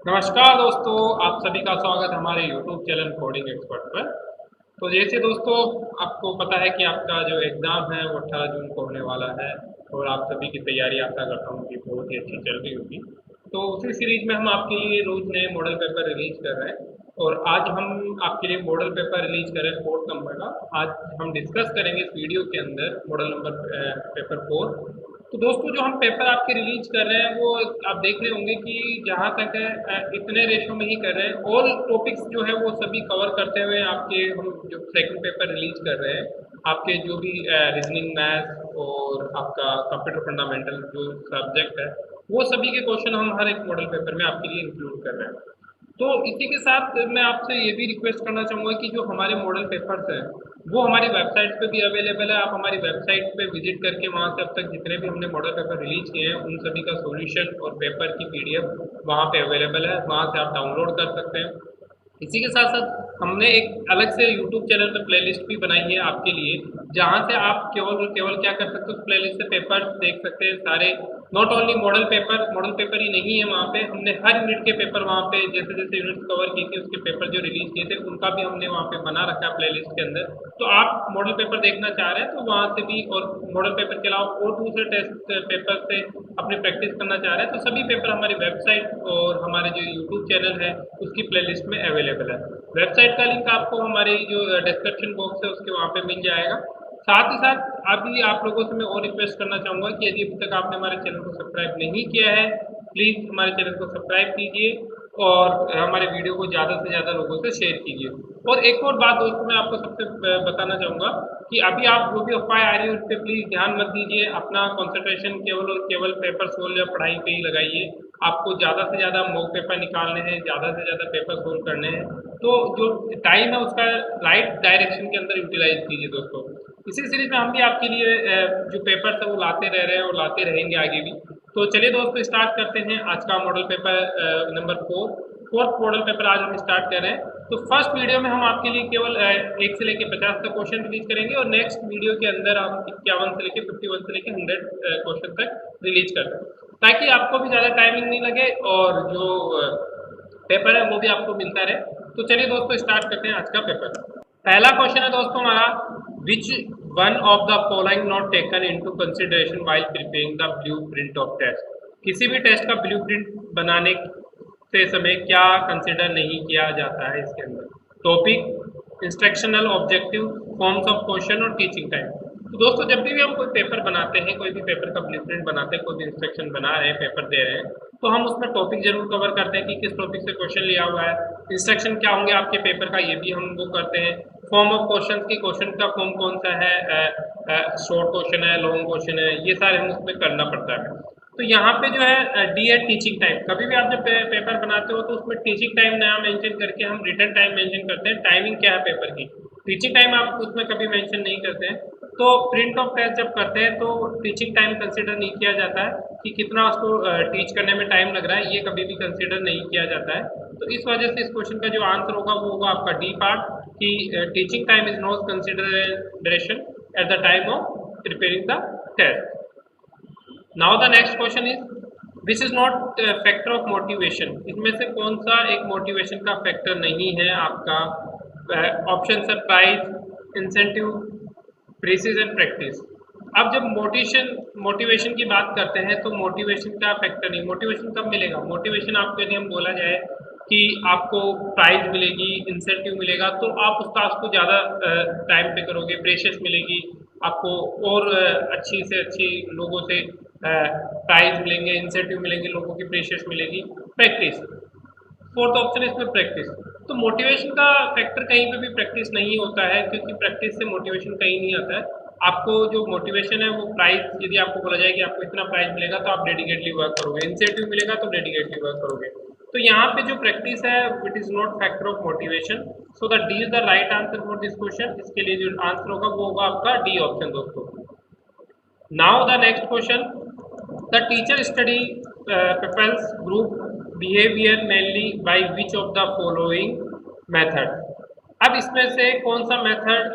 नमस्कार दोस्तों, आप सभी का स्वागत है हमारे YouTube चैनल कोडिंग एक्सपर्ट पर। तो जैसे दोस्तों आपको पता है कि आपका जो एग्ज़ाम है वो 18 जून को होने वाला है और आप सभी की तैयारी आशा करता हूँ कि बहुत ही अच्छी चल रही होगी। तो उसी सीरीज में हम आपके लिए रोज़ नए मॉडल पेपर रिलीज कर रहे हैं और आज हम आपके लिए मॉडल पेपर रिलीज कर रहे हैं 4th नंबर का। आज हम डिस्कस करेंगे इस वीडियो के अंदर मॉडल नंबर पेपर 4। तो दोस्तों जो हम पेपर आपके रिलीज कर रहे हैं वो आप देख रहे होंगे कि जहाँ तक है इतने रेशो में ही कर रहे हैं। ऑल टॉपिक्स जो है वो सभी कवर करते हुए आपके हम जो सेकंड पेपर रिलीज कर रहे हैं, आपके जो भी रीजनिंग मैथ और आपका कंप्यूटर फंडामेंटल जो सब्जेक्ट है वो सभी के क्वेश्चन हम हर एक मॉडल पेपर में आपके लिए इंक्लूड कर रहे हैं। तो इसी के साथ मैं आपसे ये भी रिक्वेस्ट करना चाहूँगा कि जो हमारे मॉडल पेपर्स हैं वो हमारी वेबसाइट पे भी अवेलेबल है। आप हमारी वेबसाइट पे विजिट करके वहाँ से अब तक जितने भी हमने मॉडल पेपर रिलीज किए हैं उन सभी का सॉल्यूशन और पेपर की पीडीएफ वहाँ पे अवेलेबल है, वहाँ से आप डाउनलोड कर सकते हैं। इसी के साथ साथ हमने एक अलग से यूट्यूब चैनल पर प्लेलिस्ट भी बनाई है आपके लिए, जहाँ से आप केवल और केवल क्या कर सकते हो, उस प्लेलिस्ट से पेपर देख सकते हैं सारे। नॉट ओनली मॉडल पेपर ही नहीं है, वहाँ पे हमने हर यूनिट के पेपर वहाँ पे जैसे जैसे यूनिट्स कवर की थी उसके पेपर जो रिलीज किए थे उनका भी हमने वहाँ पे बना रखा है प्लेलिस्ट के अंदर। तो आप मॉडल पेपर देखना चाह रहे हैं तो वहाँ से भी, और मॉडल पेपर के अलावा और दूसरे टेस्ट पेपर से अपनी प्रैक्टिस करना चाह रहे हैं तो सभी पेपर हमारी वेबसाइट और हमारे जो यूट्यूब चैनल है उसकी प्लेलिस्ट में अवेलेबल है। वेबसाइट का लिंक आपको हमारे जो डिस्क्रिप्शन बॉक्स है उसके वहाँ पे मिल जाएगा। साथ ही साथ अभी आप लोगों से मैं और रिक्वेस्ट करना चाहूँगा कि यदि अभी तक आपने हमारे चैनल को सब्सक्राइब नहीं किया है, प्लीज़ हमारे चैनल को सब्सक्राइब कीजिए और हमारे वीडियो को ज़्यादा से ज़्यादा लोगों से शेयर कीजिए। और एक और बात दोस्तों मैं आपको सबसे बताना चाहूँगा कि अभी आप जो भी अफवाहें आ रही है उस पर प्लीज़ ध्यान मत दीजिए। अपना कंसंट्रेशन केवल और केवल पेपर सोल्व या पढ़ाई पे ही लगाइए। आपको ज़्यादा से ज़्यादा मॉक पेपर निकालने हैं, ज़्यादा से ज़्यादा पेपर सोल्व करने हैं। तो जो टाइम है उसका राइट डायरेक्शन के अंदर यूटिलाइज कीजिए दोस्तों। इसी सीरीज में हम भी आपके लिए जो पेपर्स है वो लाते रह रहे हैं और लाते रहेंगे आगे भी। तो चलिए दोस्तों स्टार्ट करते हैं आज का model paper number 4th model paper आज हम स्टार्ट कर रहे हैं। तो फर्स्ट वीडियो में हम आपके लिए केवल 1 से लेकर 50 तक क्वेश्चन रिलीज करेंगे और नेक्स्ट वीडियो के अंदर हम 51 से लेकर 51 से लेकर 100 क्वेश्चन तक रिलीज करते हैं, ताकि आपको भी ज़्यादा टाइमिंग नहीं लगे और जो पेपर है वो भी आपको मिलता रहे। तो चलिए दोस्तों स्टार्ट करते हैं आज का पेपर। पहला क्वेश्चन है दोस्तों हमारा, which one of the following not taken into consideration while preparing the blueprint of test. किसी भी टेस्ट का ब्लूप्रिंट बनाने से समय क्या कंसिडर नहीं किया जाता है इसके अंदर? Topic, instructional objective, forms of question और टीचिंग टाइम। तो दोस्तों जब भी हम कोई पेपर बनाते हैं, कोई भी पेपर का ब्लूप्रिंट बनाते हैं, कोई भी इंस्ट्रक्शन बना रहे हैं, पेपर दे रहे हैं, तो हम उसमें टॉपिक जरूर कवर करते हैं कि किस टॉपिक से क्वेश्चन लिया हुआ है, इंस्ट्रक्शन क्या होंगे आपके पेपर का ये भी हम वो करते हैं। फॉर्म ऑफ क्वेश्चन की क्वेश्चन का फॉर्म कौन सा है, शॉर्ट क्वेश्चन है, लॉन्ग क्वेश्चन है, ये सारे हम उसमें करना पड़ता है। तो यहाँ पे जो है डी है टीचिंग टाइम। कभी भी आप जब पेपर बनाते हो तो उसमें टीचिंग टाइम नया मेंशन करके हम रिटर्न टाइम मेंशन करते हैं। टाइमिंग क्या है पेपर की, टीचिंग टाइम आप उसमें कभी मेंशन नहीं करते हैं। तो प्रिंट ऑफ टेस्ट जब करते हैं तो टीचिंग टाइम कंसिडर नहीं किया जाता है कि कितना उसको टीच करने में टाइम लग रहा है, ये कभी भी कंसिडर नहीं किया जाता है। तो इस वजह से इस क्वेश्चन का जो आंसर होगा वो होगा आपका डी पार्ट, कि teaching time is not consideration at the time of preparing the test. Now the next question is, which is not factor of motivation. इसमें से कौन सा एक मोटिवेशन का फैक्टर नहीं है आपका? ऑप्शन है प्राइज, इंसेंटिव, प्रिसीजन, प्रैक्टिस। अब जब मोटिवेशन की बात करते हैं तो मोटिवेशन का फैक्टर नहीं। मोटिवेशन कब मिलेगा? मोटिवेशन आपको यदि हम बोला जाए कि आपको प्राइज मिलेगी, इंसेंटिव मिलेगा, तो आप उस टास्क को ज़्यादा टाइम पे करोगे, प्रेशेस मिलेगी आपको, और अच्छी से अच्छी लोगों से प्राइज मिलेंगे, इंसेंटिव मिलेंगे, लोगों की प्रेशेस मिलेगी। प्रैक्टिस, फोर्थ ऑप्शन है इसमें प्रैक्टिस। तो मोटिवेशन का फैक्टर कहीं पे भी प्रैक्टिस नहीं होता है, क्योंकि प्रैक्टिस से मोटिवेशन कहीं नहीं आता है। आपको जो मोटिवेशन है वो प्राइस, यदि आपको बोला जाए कि आपको इतना प्राइस मिलेगा तो आप डेडिकेटली वर्क करोगे, इंसेंटिव मिलेगा तो डेडिकेटली वर्क करोगे। तो यहाँ पे जो प्रैक्टिस है it is not factor of motivation. So the D is the right answer for this question. इसके लिए जो आंसर होगा वो होगा आपका डी ऑप्शन दोस्तों। Now the next question, the teacher study profiles group behaviour mainly by which of the following method. अब इसमें से कौन सा मेथड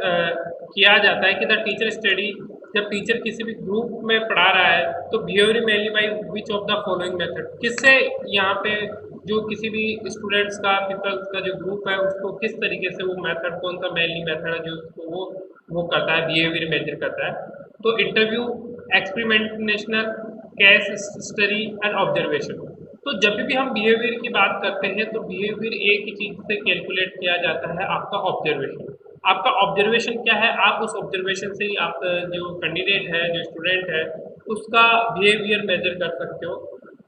किया जाता है कि द टीचर स्टडी, जब टीचर किसी भी ग्रुप में पढ़ा रहा है तो behaviour mainly by which of the following method, किससे यहाँ पे जो किसी भी स्टूडेंट्स का पीपल्स का जो ग्रुप है उसको किस तरीके से वो मेथड, कौन सा मेनली मेथड है जो उसको वो करता है, बिहेवियर मेजर करता है। तो interview, experimentational, case study and observation. तो जब भी हम बिहेवियर की बात करते हैं तो बिहेवियर एक ही चीज से कैलकुलेट किया जाता है, आपका ऑब्जर्वेशन। आपका ऑब्जर्वेशन क्या है, आप उस ऑब्जर्वेशन से ही आप जो कैंडिडेट है, जो स्टूडेंट है, उसका बिहेवियर मेजर कर सकते हो।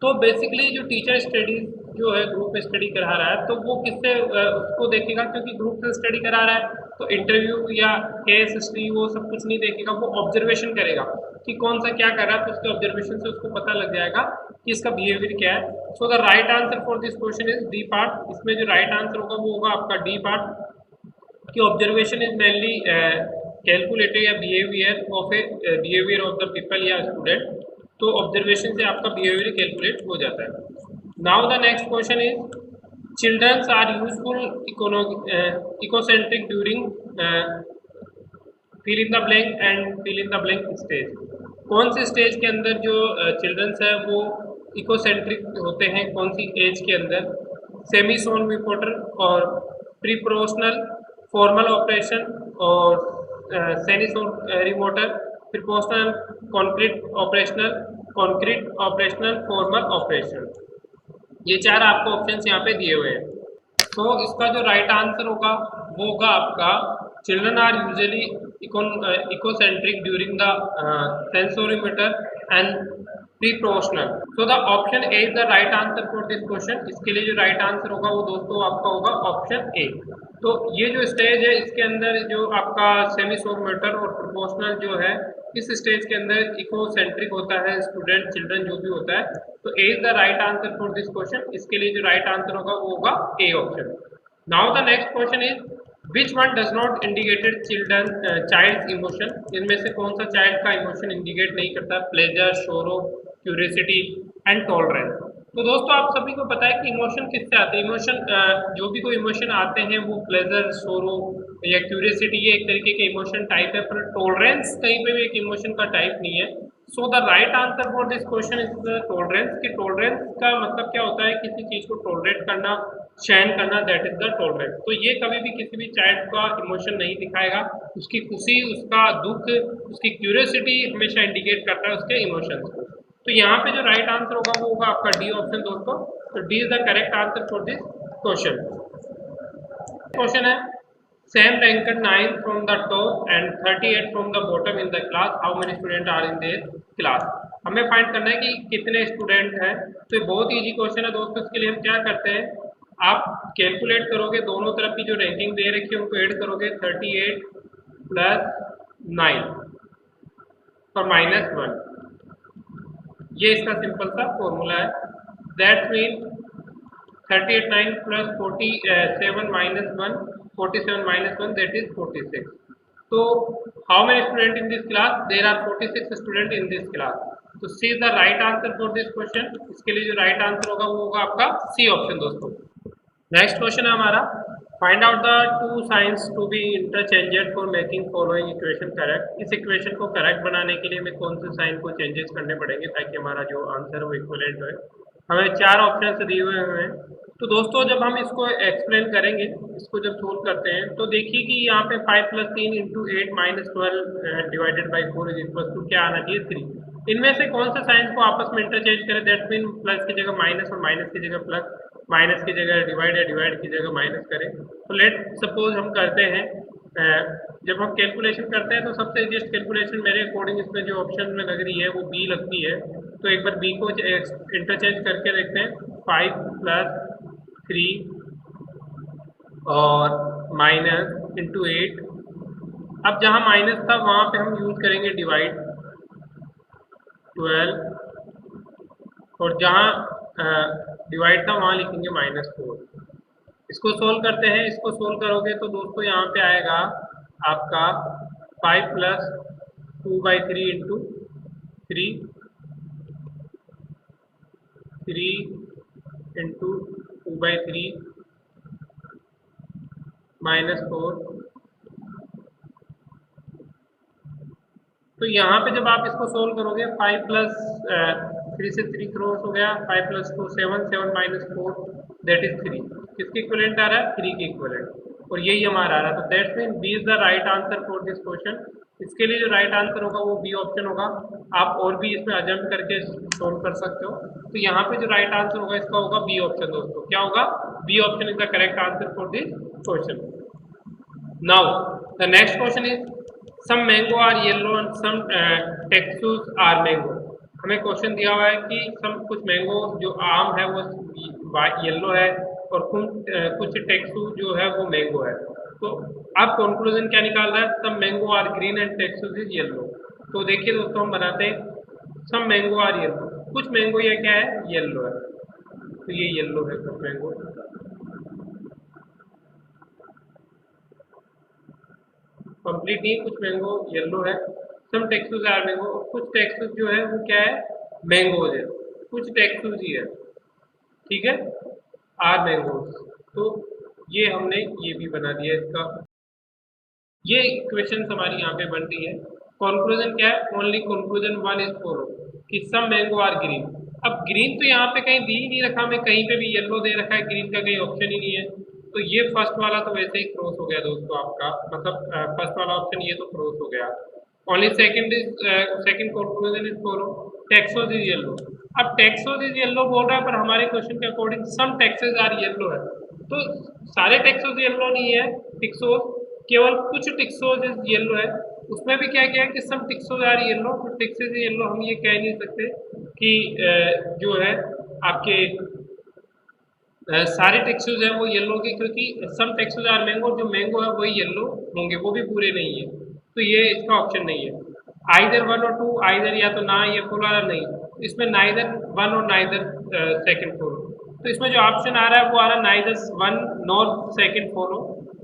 तो बेसिकली जो टीचर स्टडी जो है ग्रुप स्टडी करा रहा है तो वो किससे उसको देखेगा, क्योंकि ग्रुप से स्टडी करा रहा है तो इंटरव्यू या केस स्टडी वो सब कुछ नहीं देखेगा, वो ऑब्जर्वेशन करेगा कि कौन सा क्या कर रहा है, तो उसके ऑब्जर्वेशन से उसको पता लग जाएगा कि इसका बिहेवियर क्या है। So the right answer for this question is D part. इसमें जो राइट आंसर होगा वो होगा आपका डी पार्ट, कि ऑब्जर्वेशन इज मेनली कैलकुलेटेड या बिहेवियर ऑफ द पीपल या स्टूडेंट। तो ऑब्जर्वेशन से आपका बिहेवियर कैलकुलेट हो जाता है। Now the next question is childrens are useful egocentric during fill in the blank and fill in the blank stage. कौन से स्टेज के अंदर जो चिल्ड्रंस है वो इकोसेंट्रिक होते हैं, कौन सी एज के अंदर? सेमी सोन रिपोर्टर और प्री प्रोपोर्शनल, फॉर्मल ऑपरेशन और sensorimotor, preoperational, concrete operational, concrete operational, formal operation. ये चार आपको ऑप्शंस यहाँ पे दिए हुए हैं। तो इसका जो राइट आंसर होगा वो होगा आपका children are usually egocentric during the sensorimotor and pre operational. So the option A is the right answer for this question. इसके लिए जो राइट आंसर होगा वो दोस्तों आपका होगा ऑप्शन ए। तो ये जो स्टेज है इसके अंदर जो आपका सेमी सोरोमीटर और प्रोपोर्शनल जो है, इस स्टेज के अंदर इकोसेंट्रिक होता है स्टूडेंट, चिल्ड्रन जो भी होता है। तो A is the right answer for this question. इसके लिए जो राइट आंसर होगा वो होगा A option. Now the next question is which one does not indicated children child emotion. इनमें से कौन सा चाइल्ड का इमोशन इंडिकेट नहीं करता? Pleasure, sorrow, curiosity and tolerance. तो दोस्तों आप सभी को पता है कि इमोशन किससे आते हैं। इमोशन जो भी कोई इमोशन आते हैं वो प्लेजर, शोरो या क्यूरियोसिटी, ये एक तरीके के इमोशन टाइप है, पर टॉलरेंस कहीं पे भी एक इमोशन का टाइप नहीं है। So the right answer for this question is the tolerance. कि टॉलरेंस का मतलब क्या होता है? किसी चीज को टॉलरेट करना, सहन करना, दैट इज द टॉलरेंस। तो ये कभी भी किसी भी चाइल्ड का इमोशन नहीं दिखाएगा। उसकी खुशी, उसका दुख, उसकी क्यूरियोसिटी हमेशा इंडिकेट करता है उसके इमोशंस को। तो यहाँ पे जो राइट आंसर होगा वो होगा आपका डी ऑप्शन दोस्तों। तो D is the correct answer for this question. Question है Sam ranked 9 from the top and 38 from the bottom in the class. How many students are in their class? हमें find करना है कि कितने student हैं। तो ये बहुत इजी क्वेश्चन है दोस्तों। इसके लिए हम क्या करते हैं, आप कैलकुलेट करोगे, दोनों तरफ की जो रैंकिंग दे रखी है उनको ऐड करोगे, 38 प्लस 9 और माइनस 1। ये इसका सिंपल सा फॉर्मूला है। That's mean 38 9 plus 47 minus 1, 47 minus 1 that is 46. So how many students in this class? There are 46 students in this class. तो C is the right answer for this question. इसके लिए जो right answer होगा वो होगा आपका C option दोस्तों। Next question है हमारा find out the two signs to be interchanged for making following equation correct. इस इक्वेशन को करेक्ट बनाने के लिए हमें कौन से साइन को चेंजेस करने पड़ेंगे ताकि हमारा जो आंसर है वो इक्वलेंट हो। हमें चार ऑप्शन दिए हुए हैं। तो दोस्तों जब हम इसको एक्सप्लेन करेंगे, इसको जब सोल्व करते हैं तो देखिए कि यहाँ पे 5 plus 3 into 8 minus 12 divided by 4 is equal to क्या आना चाहिए? 3। इनमें से कौन सा साइंस को आपस में इंटरचेंज करें? दैट मीन प्लस की जगह माइनस और माइनस की जगह प्लस, माइनस की जगह डिवाइड या डिवाइड की जगह माइनस करें। तो लेट सपोज हम करते हैं, जब हम कैलकुलेशन करते हैं तो सबसे इजीएस्ट कैलकुलेशन मेरे अकॉर्डिंग इसमें जो ऑप्शन में लग रही है वो बी लगती है। तो एक बार बी को इंटरचेंज करके देखते हैं। 5 प्लस 3 और माइनस इंटू 8। अब जहाँ माइनस था वहाँ पे हम यूज करेंगे डिवाइड 12, और जहाँ डिवाइड था वहाँ लिखेंगे -4। इसको सोल्व करते हैं। इसको सोल्व करोगे तो दोस्तों यहाँ पे आएगा आपका 5 प्लस 2/3 इंटू 3 इंटू 2/3 -4। तो यहाँ पे जब आप इसको सोल्व करोगे 5 प्लस 3 से 3 क्रॉस हो गया, 5 प्लस 2 7, 7 माइनस 4 दैट इज 3। किसके इक्विवेलेंट आ रहा है? 3 के इक्विवेलेंट, और यही हमारा आ रहा है। तो that's mean B is the right answer for this question. इसके लिए जो राइट आंसर होगा वो बी ऑप्शन होगा। आप और भी इसमें अजम्प्ट करके सोल्व कर सकते हो। तो यहाँ पे जो राइट आंसर होगा इसका होगा बी ऑप्शन दोस्तों। क्या होगा? B option is the correct answer for this question. Now, the next question is some mango are yellow and some textures are mango. हमें क्वेश्चन दिया हुआ है कि कुछ मैंगो जो आम है वो येलो है और कुछ टेक्सू जो है वो मैंगो है। तो अब कंक्लूजन क्या निकाल रहा है? Some mango are green and taxes is yellow. तो देखिए दोस्तों, हम बनाते हैं सम मैंगो आर येलो। कुछ मैंगो ये क्या है? येलो है। तो ये येलो है कुछ मैंगो। कंप्लीट नहीं, कुछ मैंगो येलो है। सम टेक्सूस आर मैंगो, और कुछ टेक्सूस जो है वो क्या है? मैंगोज है। कुछ टेक्सूस ही है, ठीक है, आर मैंगोज। तो ये हमने ये भी बना दिया इसका। ये क्वेश्चन हमारी यहाँ पे बन रही है। कंक्लूजन क्या है? Only conclusion one is follow कि सम मैंगो आर ग्रीन। अब ग्रीन तो यहाँ पे कहीं दी ही नहीं रखा हमें, कहीं पे भी येलो दे रखा है, ग्रीन का कहीं ऑप्शन ही नहीं है। तो ये फर्स्ट वाला तो वैसे ही क्रॉस हो गया दोस्तों आपका, मतलब फर्स्ट वाला ऑप्शन ये तो क्रॉस हो गया। Only second conclusion is follow taxes is yellow. अब टेक्सोस इज येलो बोल रहा है, पर हमारे क्वेश्चन के according some taxes are yellow है। तो सारे टेक्सोस येलो नहीं है, टिक्सोस केवल कुछ टिक्सोज येलो है। उसमें भी क्या किया है कि सम टिक्सोज आर येलो। तो टिक्सेज येलो हम ये कह नहीं सकते कि जो है आपके सारे टेक्सोज हैं वो येलो के, क्योंकि सम टेक्सोज आर मैंगो, जो मैंगो है वही येलो होंगे, वो भी पूरे नहीं है। तो ये इसका ऑप्शन नहीं है। आइदर वन और टू, आइदर या तो ना ये फॉलो आ रहा नहीं, इसमें नाइदर वन और नाइदर सेकंड फॉलो। तो इसमें जो ऑप्शन आ रहा है वो आ रहा है neither one nor second follow.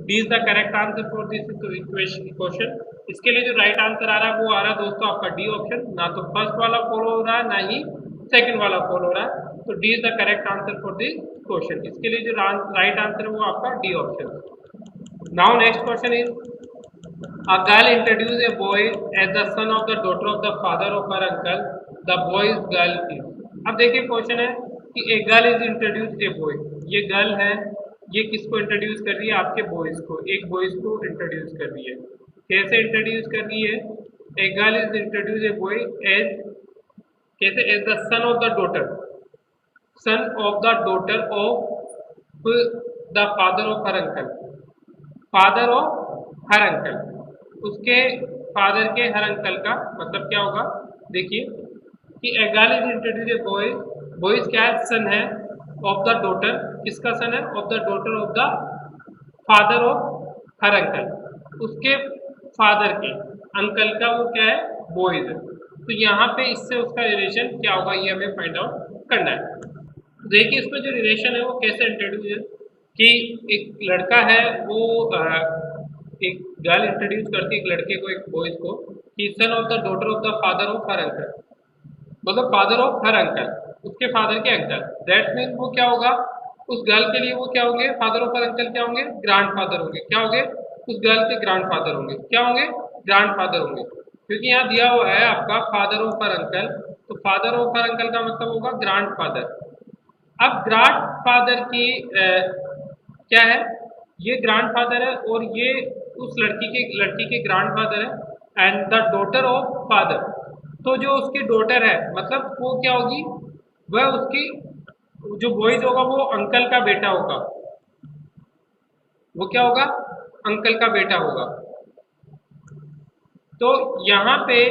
D is the correct answer for this question. इसके लिए जो राइट आंसर आ रहा है वो आ रहा है दोस्तों आपका डी ऑप्शन। ना तो फर्स्ट वाला फॉलो हो रहा है, ना ही सेकंड वाला फॉलो हो रहा है। तो D is the correct answer for this question. इसके लिए जो राइट आंसर है वो आपका D option. Now next question is a girl introduced a boy as the son of the daughter of the father of her uncle. The boy's girl is. अब देखिए question है कि a girl is introduce a boy. ये girl है, ये किसको introduce कर रही है? आपके बॉयज को, एक बॉयज को इंट्रोड्यूस कर रही है। कैसे इंट्रोड्यूस कर रही है? A girl is introduce a boy as, कैसे? As the son of the daughter, son of the daughter of the father of her uncle, father of her uncle, उसके फादर के हर अंकल का मतलब क्या होगा? देखिए कि a girl is introduce a boy, boys क्या है? सन है, ऑफ द डॉटर, किसका सन है? Of the daughter of the father of her uncle, उसके फादर के अंकल का वो क्या है? बॉयज है। तो यहाँ पे इससे उसका रिलेशन क्या होगा ये हमें फाइंड आउट करना है। तो देखिए इसमें जो रिलेशन है वो कैसे इंट्रोड्यूस है कि एक लड़का है वो एक गर्ल इंट्रोड्यूस करती है एक लड़के को, एक बॉयज को, कि सन of the daughter of the father of her uncle, मतलब फादर ऑफ हर अंकल, उसके फादर के अंकल। दैट मीन वो क्या होगा? उस गर्ल के लिए वो क्या होंगे? फादर ऑफ हर अंकल क्या होंगे? ग्रैंड फादर होंगे। क्या होंगे? उस गर्ल के ग्रैंड फादर होंगे। क्या होंगे? ग्रैंड फादर होंगे, क्योंकि यहाँ दिया हुआ है आपका फादर ऑफ हर अंकल। तो फादर ऑफ हर अंकल का मतलब होगा ग्रैंड फादर। अब ग्रैंड फादर की क्या है? ये ग्रैंड फादर है और ये उस लड़की के ग्रैंड फादर है। And the daughter of father, तो जो उसकी डॉटर है मतलब वो क्या होगी? वह उसकी जो बॉयज होगा वो अंकल का बेटा होगा। वो क्या होगा? अंकल का बेटा होगा। तो यहाँ पे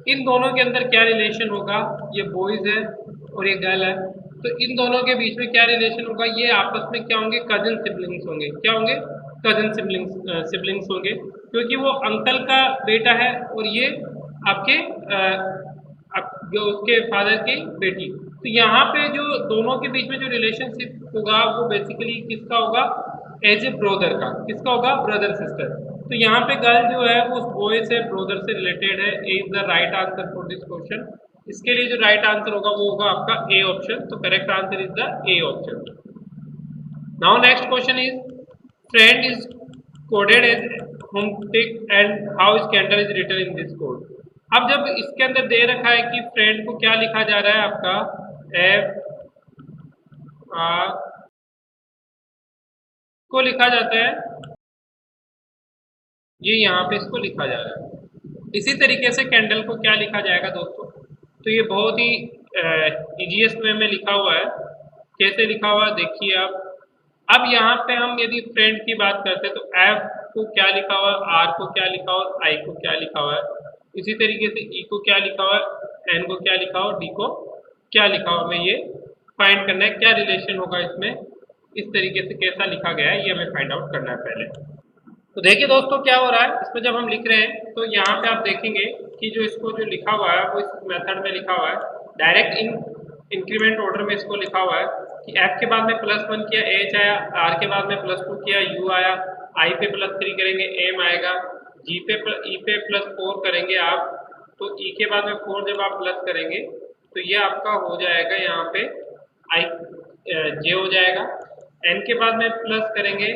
इन दोनों के अंदर क्या रिलेशन होगा? ये बॉयज है और ये गर्ल है, तो इन दोनों के बीच में क्या रिलेशन होगा? ये आपस में क्या होंगे? कजन सिबलिंग्स होंगे। क्या होंगे? कजन सिबलिंग्स होंगे, क्योंकि वो अंकल का बेटा है और ये आपके जो उसके फादर की बेटी। तो यहाँ पे जो दोनों के बीच में जो रिलेशनशिप होगा वो बेसिकली किसका होगा? एज ए ब्रदर का। किसका होगा? Brother sister. तो यहाँ पे गर्ल जो है वो उस बॉय से, ब्रदर से रिलेटेड है। A is the right answer for this question. इसके लिए जो राइट आंसर होगा वो होगा आपका ए ऑप्शन। तो correct answer is the A option. Now next question is friend is coded as home tick and how is candle is written in this code. अब जब इसके अंदर दे रखा है कि फ्रेंड को क्या लिखा जा रहा है आपका F R को लिखा जाता है, ये यहाँ पे इसको लिखा जा रहा है। इसी तरीके से कैंडल को क्या लिखा जाएगा दोस्तों, तो ये बहुत ही इजीएस्ट वे में लिखा हुआ है। कैसे लिखा हुआ है देखिए आप। अब यहाँ पे हम यदि फ्रेंड की बात करते हैं तो एफ को क्या लिखा हुआ है, आर को क्या लिखा हुआ है, आई को क्या लिखा हुआ है, इसी तरीके से ई को क्या लिखा हुआ है, एन को क्या लिखा हुआ है, डी को क्या लिखा हुआ है, हमें ये फाइंड करना है क्या रिलेशन होगा इसमें, इस तरीके से कैसा लिखा गया है ये हमें फाइंड आउट करना है पहले। तो देखिए दोस्तों क्या हो रहा है इसमें, जब हम लिख रहे हैं तो यहाँ पे आप देखेंगे कि जो इसको जो लिखा हुआ है वो इस मेथड में लिखा हुआ है, डायरेक्ट इंक्रीमेंट ऑर्डर में इसको लिखा हुआ है कि एफ के बाद में +1 किया एच आया, आर के बाद में +2 किया यू आया, आई पे +3 करेंगे एम आएगा, जी पे ई पे +4 करेंगे आप, तो ई के बाद में 4 जब आप प्लस करेंगे तो ये आपका हो जाएगा यहाँ पे आई जे हो जाएगा, एन के बाद में प्लस करेंगे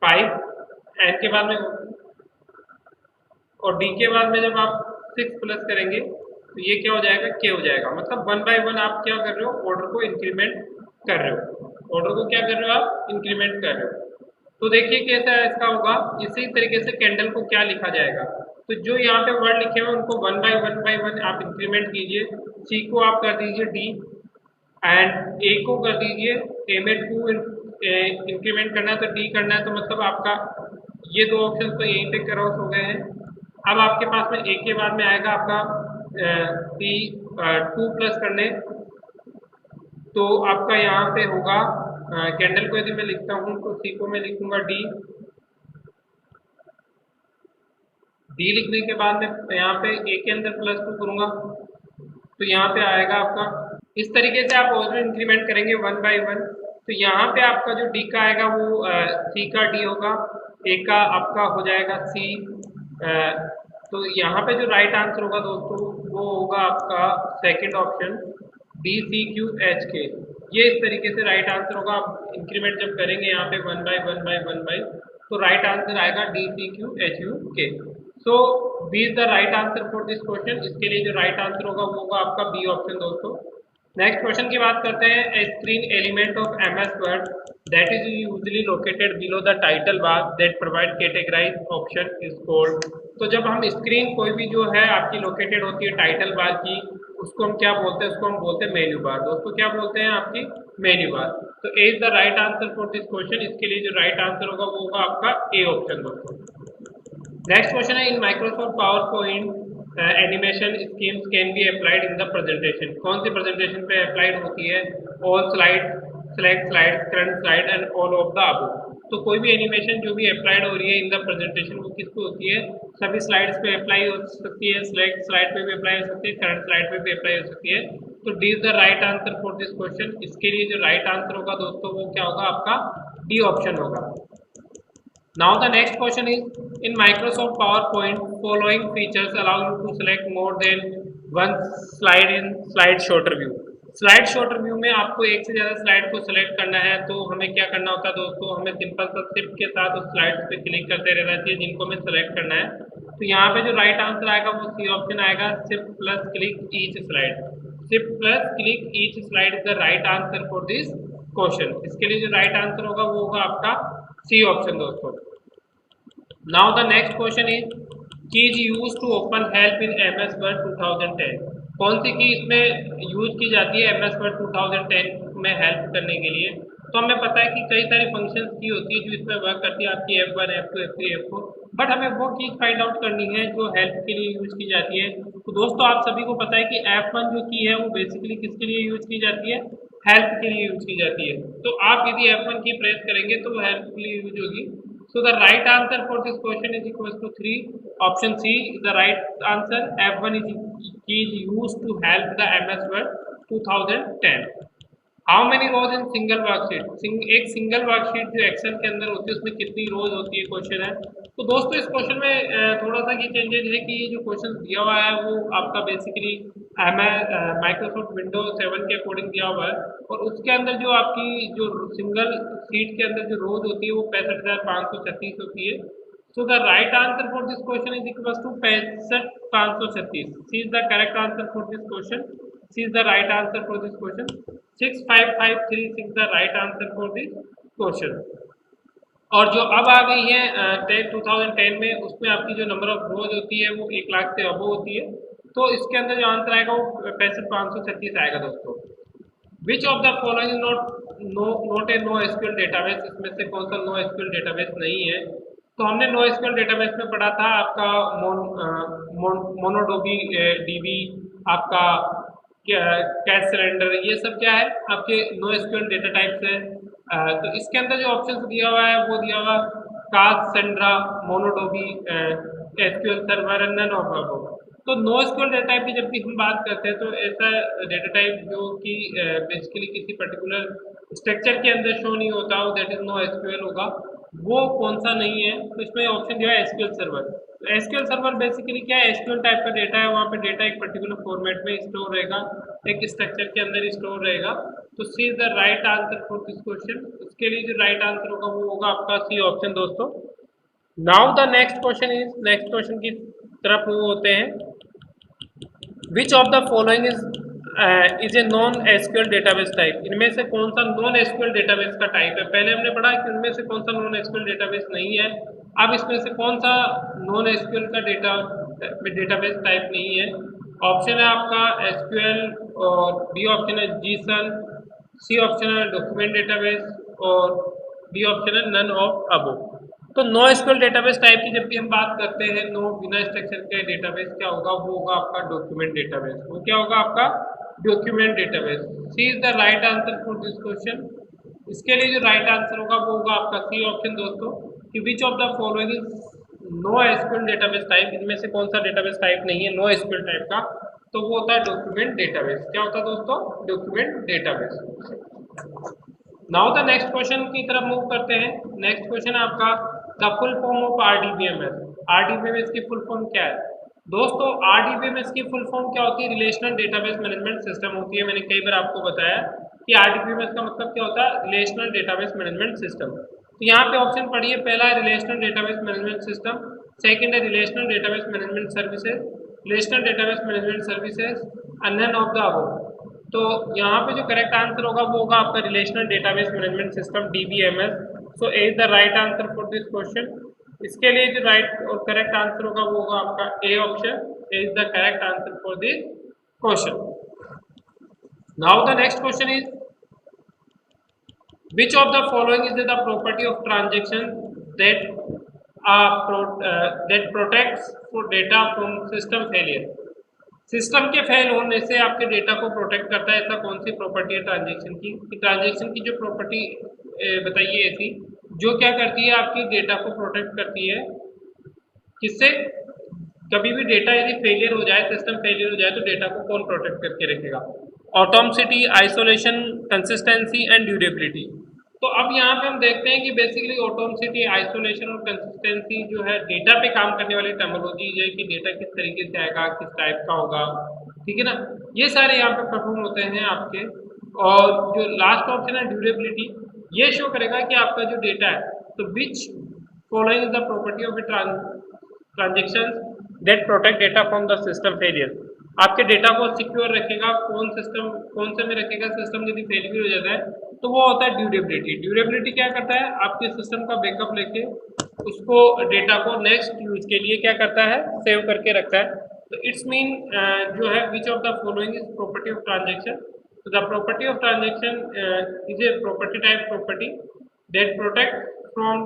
5, एन के बाद में, और डी के बाद में जब आप 6 प्लस करेंगे तो ये क्या हो जाएगा के हो जाएगा। मतलब 1 बाय 1 आप क्या कर रहे हो, ऑर्डर को इंक्रीमेंट कर रहे हो, ऑर्डर को क्या कर रहे हो आप इंक्रीमेंट कर रहे हो। तो देखिए कैसा इसका होगा, इसी तरीके से कैंडल को क्या लिखा जाएगा, तो जो यहाँ पे वर्ड लिखे हुए उनको 1 बाय 1 आप इंक्रीमेंट कीजिए, सी को आप कर दीजिए डी, एंड ए को कर दीजिए ए में 2 इंक्रीमेंट करना है तो डी करना है, तो मतलब आपका ये दो ऑप्शन तो यहीं पे क्रॉस हो गए हैं। अब आपके पास में ए के बाद में आएगा आपका सी 2 प्लस करने, तो आपका यहाँ पे होगा कैंडल को यदि मैं लिखता हूँ तो सी को मैं लिखूंगा डी, डी लिखने के बाद में यहाँ पे ए के अंदर +2 करूंगा तो यहाँ पे आएगा आपका, इस तरीके से आप ऑर्डर इंक्रीमेंट करेंगे 1 बाय 1। तो यहाँ पे आपका जो डी का आएगा वो सी का डी होगा, ए का आपका हो जाएगा सी, तो यहाँ पे जो राइट आंसर होगा दोस्तों वो होगा आपका second option D C Q H K, ये इस तरीके से राइट आंसर होगा। आप इंक्रीमेंट जब करेंगे यहाँ पे 1 बाय 1 बाय 1 बाय, तो राइट आंसर आएगा D C Q H U K. So B is the right answer for this question, इसके लिए जो राइट आंसर होगा वो होगा आपका बी ऑप्शन दोस्तों। नेक्स्ट क्वेश्चन की बात करते हैं, a screen element of MS Word that is usually located below the title bar that provide categorize option is called. तो जब हम स्क्रीन कोई भी जो है आपकी लोकेटेड होती है टाइटल बार की, उसको हम क्या बोलते हैं, उसको हम बोलते हैं मेन्यू बार दोस्तों, क्या बोलते हैं आपकी मेन्यू बार। तो A is the right answer for this question, इसके लिए जो राइट आंसर होगा वो होगा आपका ए ऑप्शन दोस्तों। नेक्स्ट क्वेश्चन है, in Microsoft PowerPoint animation schemes can be applied in the presentation, कौन सी प्रेजेंटेशन पे अप्लाइड होती है, all slide, select slide, current slide and all of the above. तो कोई भी एनिमेशन जो भी अप्लाइड हो रही है इन द प्रेजेंटेशन वो किसको होती है, सभी स्लाइड्स पे अप्लाई हो सकती है, सिलेक्ट स्लाइड पे भी अप्लाई हो सकती है, करंट स्लाइड पे भी अप्लाई हो सकती है। तो D is the right answer for this question, इसके लिए जो राइट आंसर होगा दोस्तों वो क्या होगा आपका डी ऑप्शन होगा। Now the next question is, in Microsoft PowerPoint, following features allow you to select more than one slide in slide shorter view. Slide shorter view में आपको एक से ज़्यादा स्लाइड को सिलेक्ट करना है, तो हमें क्या करना होता है दोस्तों, हमें सिंपल सा शिफ्ट के साथ उस स्लाइड्स पे क्लिक करते रहना चाहिए जिनको हमें सेलेक्ट करना है। तो यहाँ पे जो राइट आंसर आएगा वो सी ऑप्शन आएगा, shift plus click each slide, shift plus click each slide is the right answer for this question. इसके लिए जो राइट आंसर होगा वो होगा आपका सी ऑप्शन दोस्तों। Now the next question is, keys used to open help in MS Word 2010, कौन सी की इसमें यूज की जाती है MS Word 2010 में हेल्प करने के लिए। तो हमें पता है कि कई सारी फंक्शंस की होती है जो इसमें वर्क करती है, आपकी F1 F2 F3 F4, but हमें वो कीज फाइंड आउट करनी है जो हेल्प के लिए यूज की जाती है। तो दोस्तों आप सभी को पता है कि F1 जो की है वो बेसिकली किसके लिए यूज की जाती है, हेल्प के लिए यूज की जाती है। तो आप यदि F1 की प्रेस करेंगे तो वो हेल्प के लिए यूज होगी। So the right answer for this question is equals to 3. Option C is the right answer. F1 is used to help the MS Word 2010. How many rows in single worksheet? एक single worksheet जो Excel के अंदर होती है उसमें कितनी रोज होती है क्वेश्चन है। तो दोस्तों इस क्वेश्चन में थोड़ा सा ये चेंजेस है कि ये जो क्वेश्चन दिया हुआ है वो आपका बेसिकली माइक्रोसॉफ्ट विंडोज 7 के अकॉर्डिंग दिया हुआ है, और उसके अंदर जो आपकी जो सिंगल सीट के अंदर जो रोज होती है वो 65,536 होती है। So the right answer for this question is equal to 65,536। C is the correct answer for this question. C is the right answer for this question. 6553 is the right answer for this question. और जो अब आ गई है 2010 में, उसमें आपकी जो number of रोज होती है वो 1 लाख से अबव होती है। तो इसके अंदर जो आंसर आएगा वो 65,536 आएगा दोस्तों। Which of the following not a no SQL database, इसमें से कौन सा नो एसक्यूएल डेटाबेस नहीं है? तो हमने नो एसक्यूएल डेटाबेस में पढ़ा था आपका मोनोडोबी डीबी, आपका कैश सिलेंडर, ये सब क्या है आपके नो एसक्यूएल डेटा टाइप्स है। तो इसके अंदर जो ऑप्शन दिया हुआ है वो दिया हुआ Cassandra, MongoDB, SQL server and none of above. तो नो एसक्यूएल डेटा टाइप की जब भी हम बात करते हैं तो ऐसा डेटा टाइप जो कि बेसिकली किसी पर्टिकुलर स्ट्रक्चर के अंदर शो नहीं होता हो, दैट इज नो एसक्यूएल होगा। वो कौन सा नहीं है? तो इसमें ऑप्शन दिया है एसक्यूएल सर्वर। तो एसक्यूएल सर्वर बेसिकली क्या है, एसक्यूएल टाइप का डेटा है, वहाँ पे डेटा एक पर्टिकुलर फॉर्मेट में स्टोर रहेगा, एक स्ट्रक्चर के अंदर स्टोर रहेगा। तो C is the right answer for this question. इसके लिए जो राइट आंसर होगा वो होगा आपका सी ऑप्शन दोस्तों। Now the next question is, next question की तरफ वो होते हैं, which of the following is a non SQL database type. इनमें से कौन सा नॉन एसक्यूएल डेटाबेस का टाइप है? पहले हमने पढ़ा कि इनमें से कौन सा नॉन एसक्यूएल डेटाबेस नहीं है। अब इसमें से कौन सा नॉन एसक्यूएल का डेटाबेस टाइप नहीं है? ऑप्शन है आपका एसक्यूएल, और बी ऑप्शन है जीसन, सी ऑप्शन है डॉक्यूमेंट डेटाबेस, और डी ऑप्शन है नन ऑफ अबव। तो नो एसक्यूएल डेटाबेस टाइप की जब भी हम बात करते हैं, नो बिना स्ट्रक्चर के डेटाबेस क्या होगा, वो होगा आपका डॉक्यूमेंट डेटाबेस। वो क्या होगा आपका document database. C is the right answer for this question. इसके लिए जो राइट आंसर होगा वो होगा आपका सी ऑप्शन दोस्तों, कि which of the following is no SQL database type. इनमें से कौन सा डेटाबेस टाइप नहीं है नो एसक्यूएल टाइप का? तो वो होता है डॉक्यूमेंट डेटाबेस। क्या होता है दोस्तों? Document database. Now the next question की तरफ मूव करते हैं। नेक्स्ट क्वेश्चन है आपका the full form of RDBMS. RDBMS की फुल फॉर्म क्या है दोस्तों? आरडीबीएमएस की फुल फॉर्म क्या होती है? रिलेशनल डेटाबेस मैनेजमेंट सिस्टम होती है। मैंने कई बार आपको बताया कि आरडीबीएमएस का मतलब क्या होता है, रिलेशनल डेटाबेस मैनेजमेंट सिस्टम। तो यहाँ पे ऑप्शन पढ़िए, पहला है relational database management system, second है relational database management services, relational database management services, and none of the above. तो यहाँ पे जो करेक्ट आंसर होगा वो होगा आपका relational database management system, DBMS. So A is the right answer for this question. इसके लिए जो राइट और करेक्ट आंसर होगा वो होगा आपका A option. A is the correct answer for this question. Now the next question is, which of the following is the property of transaction that that protects for data from system failure। System के fail होने से आपके data को protect करता है, ऐसा कौन सी property है ट्रांजैक्शन की? ट्रांजैक्शन की जो प्रॉपर्टी बताइए ऐसी जो क्या करती है, आपकी डेटा को प्रोटेक्ट करती है। किससे? कभी भी डेटा यदि फेलियर हो जाए, सिस्टम फेलियर हो जाए, तो डेटा को कौन प्रोटेक्ट करके रखेगा? Atomicity, isolation, consistency and durability. तो अब यहाँ पे हम देखते हैं कि बेसिकली ऑटोमेसिटी, आइसोलेशन और कंसिस्टेंसी जो है डेटा पे काम करने वाली टर्मिनोलॉजी है कि डेटा किस तरीके से आएगा, किस टाइप का होगा, ठीक है ना, ये सारे यहाँ पे परफॉर्म होते हैं आपके। और जो लास्ट ऑप्शन है ड्यूरेबिलिटी, ये शो करेगा कि आपका जो डेटा है, तो which following is the property of transaction that protect data from the system failure. आपके डेटा को सिक्योर रखेगा, कौन से में रखेगा? सिस्टम यदि फेलियर हो जाता है तो वो होता है ड्यूरेबिलिटी। ड्यूरेबिलिटी क्या करता है, आपके सिस्टम का बैकअप लेके उसको डेटा को नेक्स्ट यूज के लिए क्या करता है, सेव करके रखता है। तो इट्स मीन जो है which of the following is property of transaction. तो the property of transaction is a property type property that protect from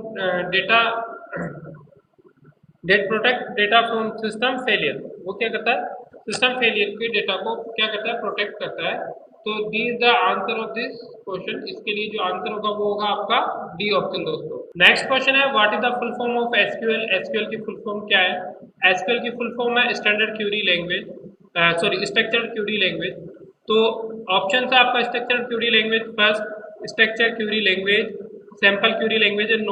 data from system failure. वो क्या करता है, सिस्टम फेलियर के डेटा को क्या करता है, प्रोटेक्ट करता है। तो D is the answer of this question. इसके लिए जो आंसर होगा वो होगा आपका डी ऑप्शन दोस्तों। नेक्स्ट क्वेश्चन है, what is the full form of SQL. SQL की फुल फॉर्म क्या है? एसक्यूएल की फुल फॉर्म है standard query language, sorry structured query language. तो ऑप्शन है आपका structured query language first, structure query language, sample query language and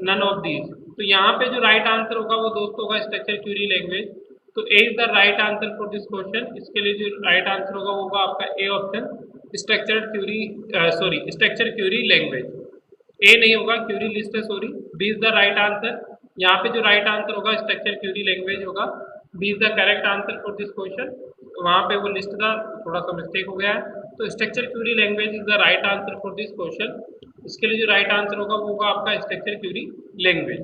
none of these. तो यहाँ पे जो राइट आंसर होगा वो दोस्तों होगा स्ट्रक्चर क्यूरी लैंग्वेज। तो A is the right answer for this question. इसके लिए जो राइट आंसर होगा वो होगा आपका A option, structure query language. A नहीं होगा, क्यूरी लिस्ट है, sorry. B is the right answer. यहाँ पे जो राइट आंसर होगा स्ट्रक्चर क्यूरी लैंग्वेज होगा। B is the correct answer for this question. वहाँ पे वो लिस्ट था, थोड़ा सा मिस्टेक हो गया है। तो structure query language is the right answer for this question. इसके लिए जो राइट आंसर होगा वो होगा आपका structure query language.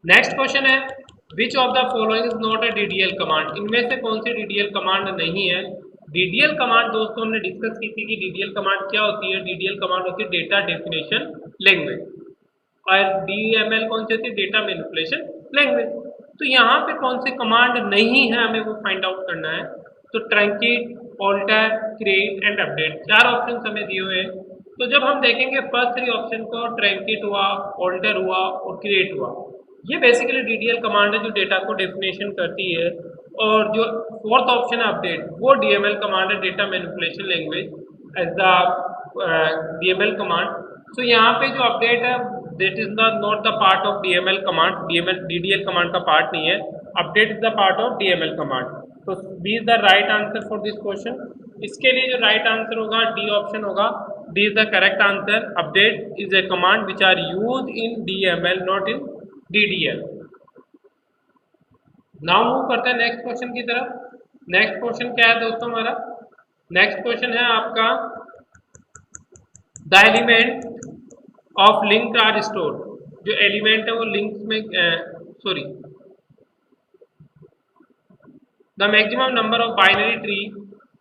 Next question है, which of the following is not a DDL command. इनमें से कौन सी डीडीएल कमांड नहीं है। डीडीएल कमांड दोस्तों हमने डिस्कस की थी कि डीडीएल कमांड क्या होती है। डीडीएल कमांड होती है डेटा डेफिनेशन लैंग्वेज, और डीएमएल कौन सी होती है, डेटा मैनिपुलेशन लैंग्वेज। तो यहाँ पे कौन सी कमांड नहीं है हमें वो फाइंड आउट करना है। तो truncate, alter, create and update, चार ऑप्शन हमें दिए हुए हैं। तो जब हम देखेंगे फर्स्ट थ्री ऑप्शन को, ट्रंकेट हुआ, ऑल्टर हुआ और क्रिएट हुआ, ये बेसिकली डीडीएल कमांड है जो डेटा को डेफिनेशन करती है। और जो फोर्थ ऑप्शन है अपडेट, वो डीएमएल कमांड है, data manipulation language as the DML command. So यहाँ पे जो अपडेट है that is not the part of DML command, DML DDL command का पार्ट नहीं है। Update is the part of DML command. तो B is the right answer for this question. इसके लिए जो राइट आंसर होगा डी ऑप्शन होगा। D is the correct answer. Update is a command which are use in DML not in DDL. Now move करते हैं next question की तरफ। Next question क्या है दोस्तों हमारा, नेक्स्ट क्वेश्चन है आपका, the element of link are store. जो एलिमेंट है वो लिंक्स में sorry, the maximum number of binary tree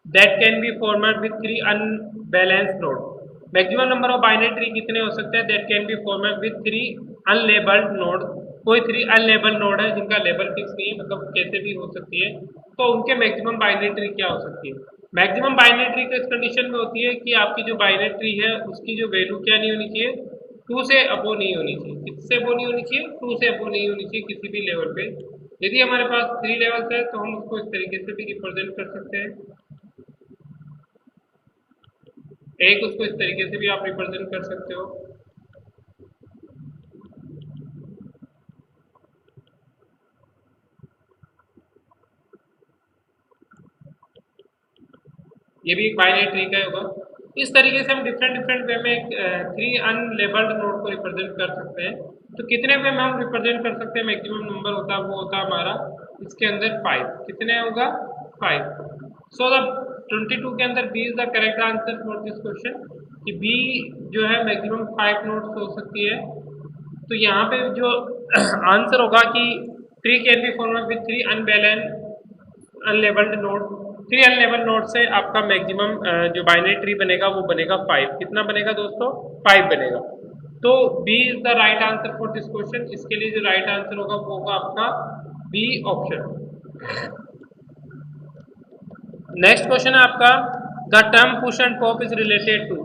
that can be format with 3 unbalanced node. Maximum number of binary tree कितने हो सकते हैं, that can be format with 3 unlabelled node. कोई 3 unlabelled node है जिनका लेबल फिक्स नहीं है, मतलब कैसे भी हो सकती है, तो उनके मैक्सिमम बाइनरी ट्री क्या हो सकती है। मैक्सिमम बाइनरी ट्री किस कंडीशन में होती है कि आपकी जो बाइनरी ट्री है उसकी जो वैल्यू क्या नहीं होनी चाहिए, 2 से अबो नहीं होनी चाहिए। किससे अबो नहीं होनी चाहिए, 2 से अबो नहीं होनी चाहिए किसी भी लेवल पे। यदि हमारे पास 3 लेवल्स है तो हम उसको इस तरीके से भी रिप्रेजेंट कर सकते हैं। एक उसको इस तरीके से भी आप रिप्रेजेंट कर सकते हो। ये भी एक बाइनरी ट्री का होगा। इस तरीके से हम डिफरेंट वे में 3 अनलेबल्ड नोड को रिप्रेजेंट कर सकते हैं। तो कितने वे में हम रिप्रेजेंट कर सकते हैं, मैक्सिमम नंबर होता है वो होता है हमारा इसके अंदर 5। कितने होगा, 5। सो द 22 के अंदर B is the correct answer for this question, कि बी जो है मैक्सिमम 5 नोड्स हो सकती है। तो यहाँ पे जो आंसर होगा कि 3 can be format with 3 unlabelled node. 3 unlabel node से आपका मैक्सिमम जो बाइनरी ट्री बनेगा वो बनेगा 5। कितना बनेगा दोस्तों, 5 बनेगा। तो B is the right answer for this question. इसके लिए जो राइट आंसर होगा वो होगा आपका बी ऑप्शन। नेक्स्ट क्वेश्चन है आपका, the term push and pop is related to.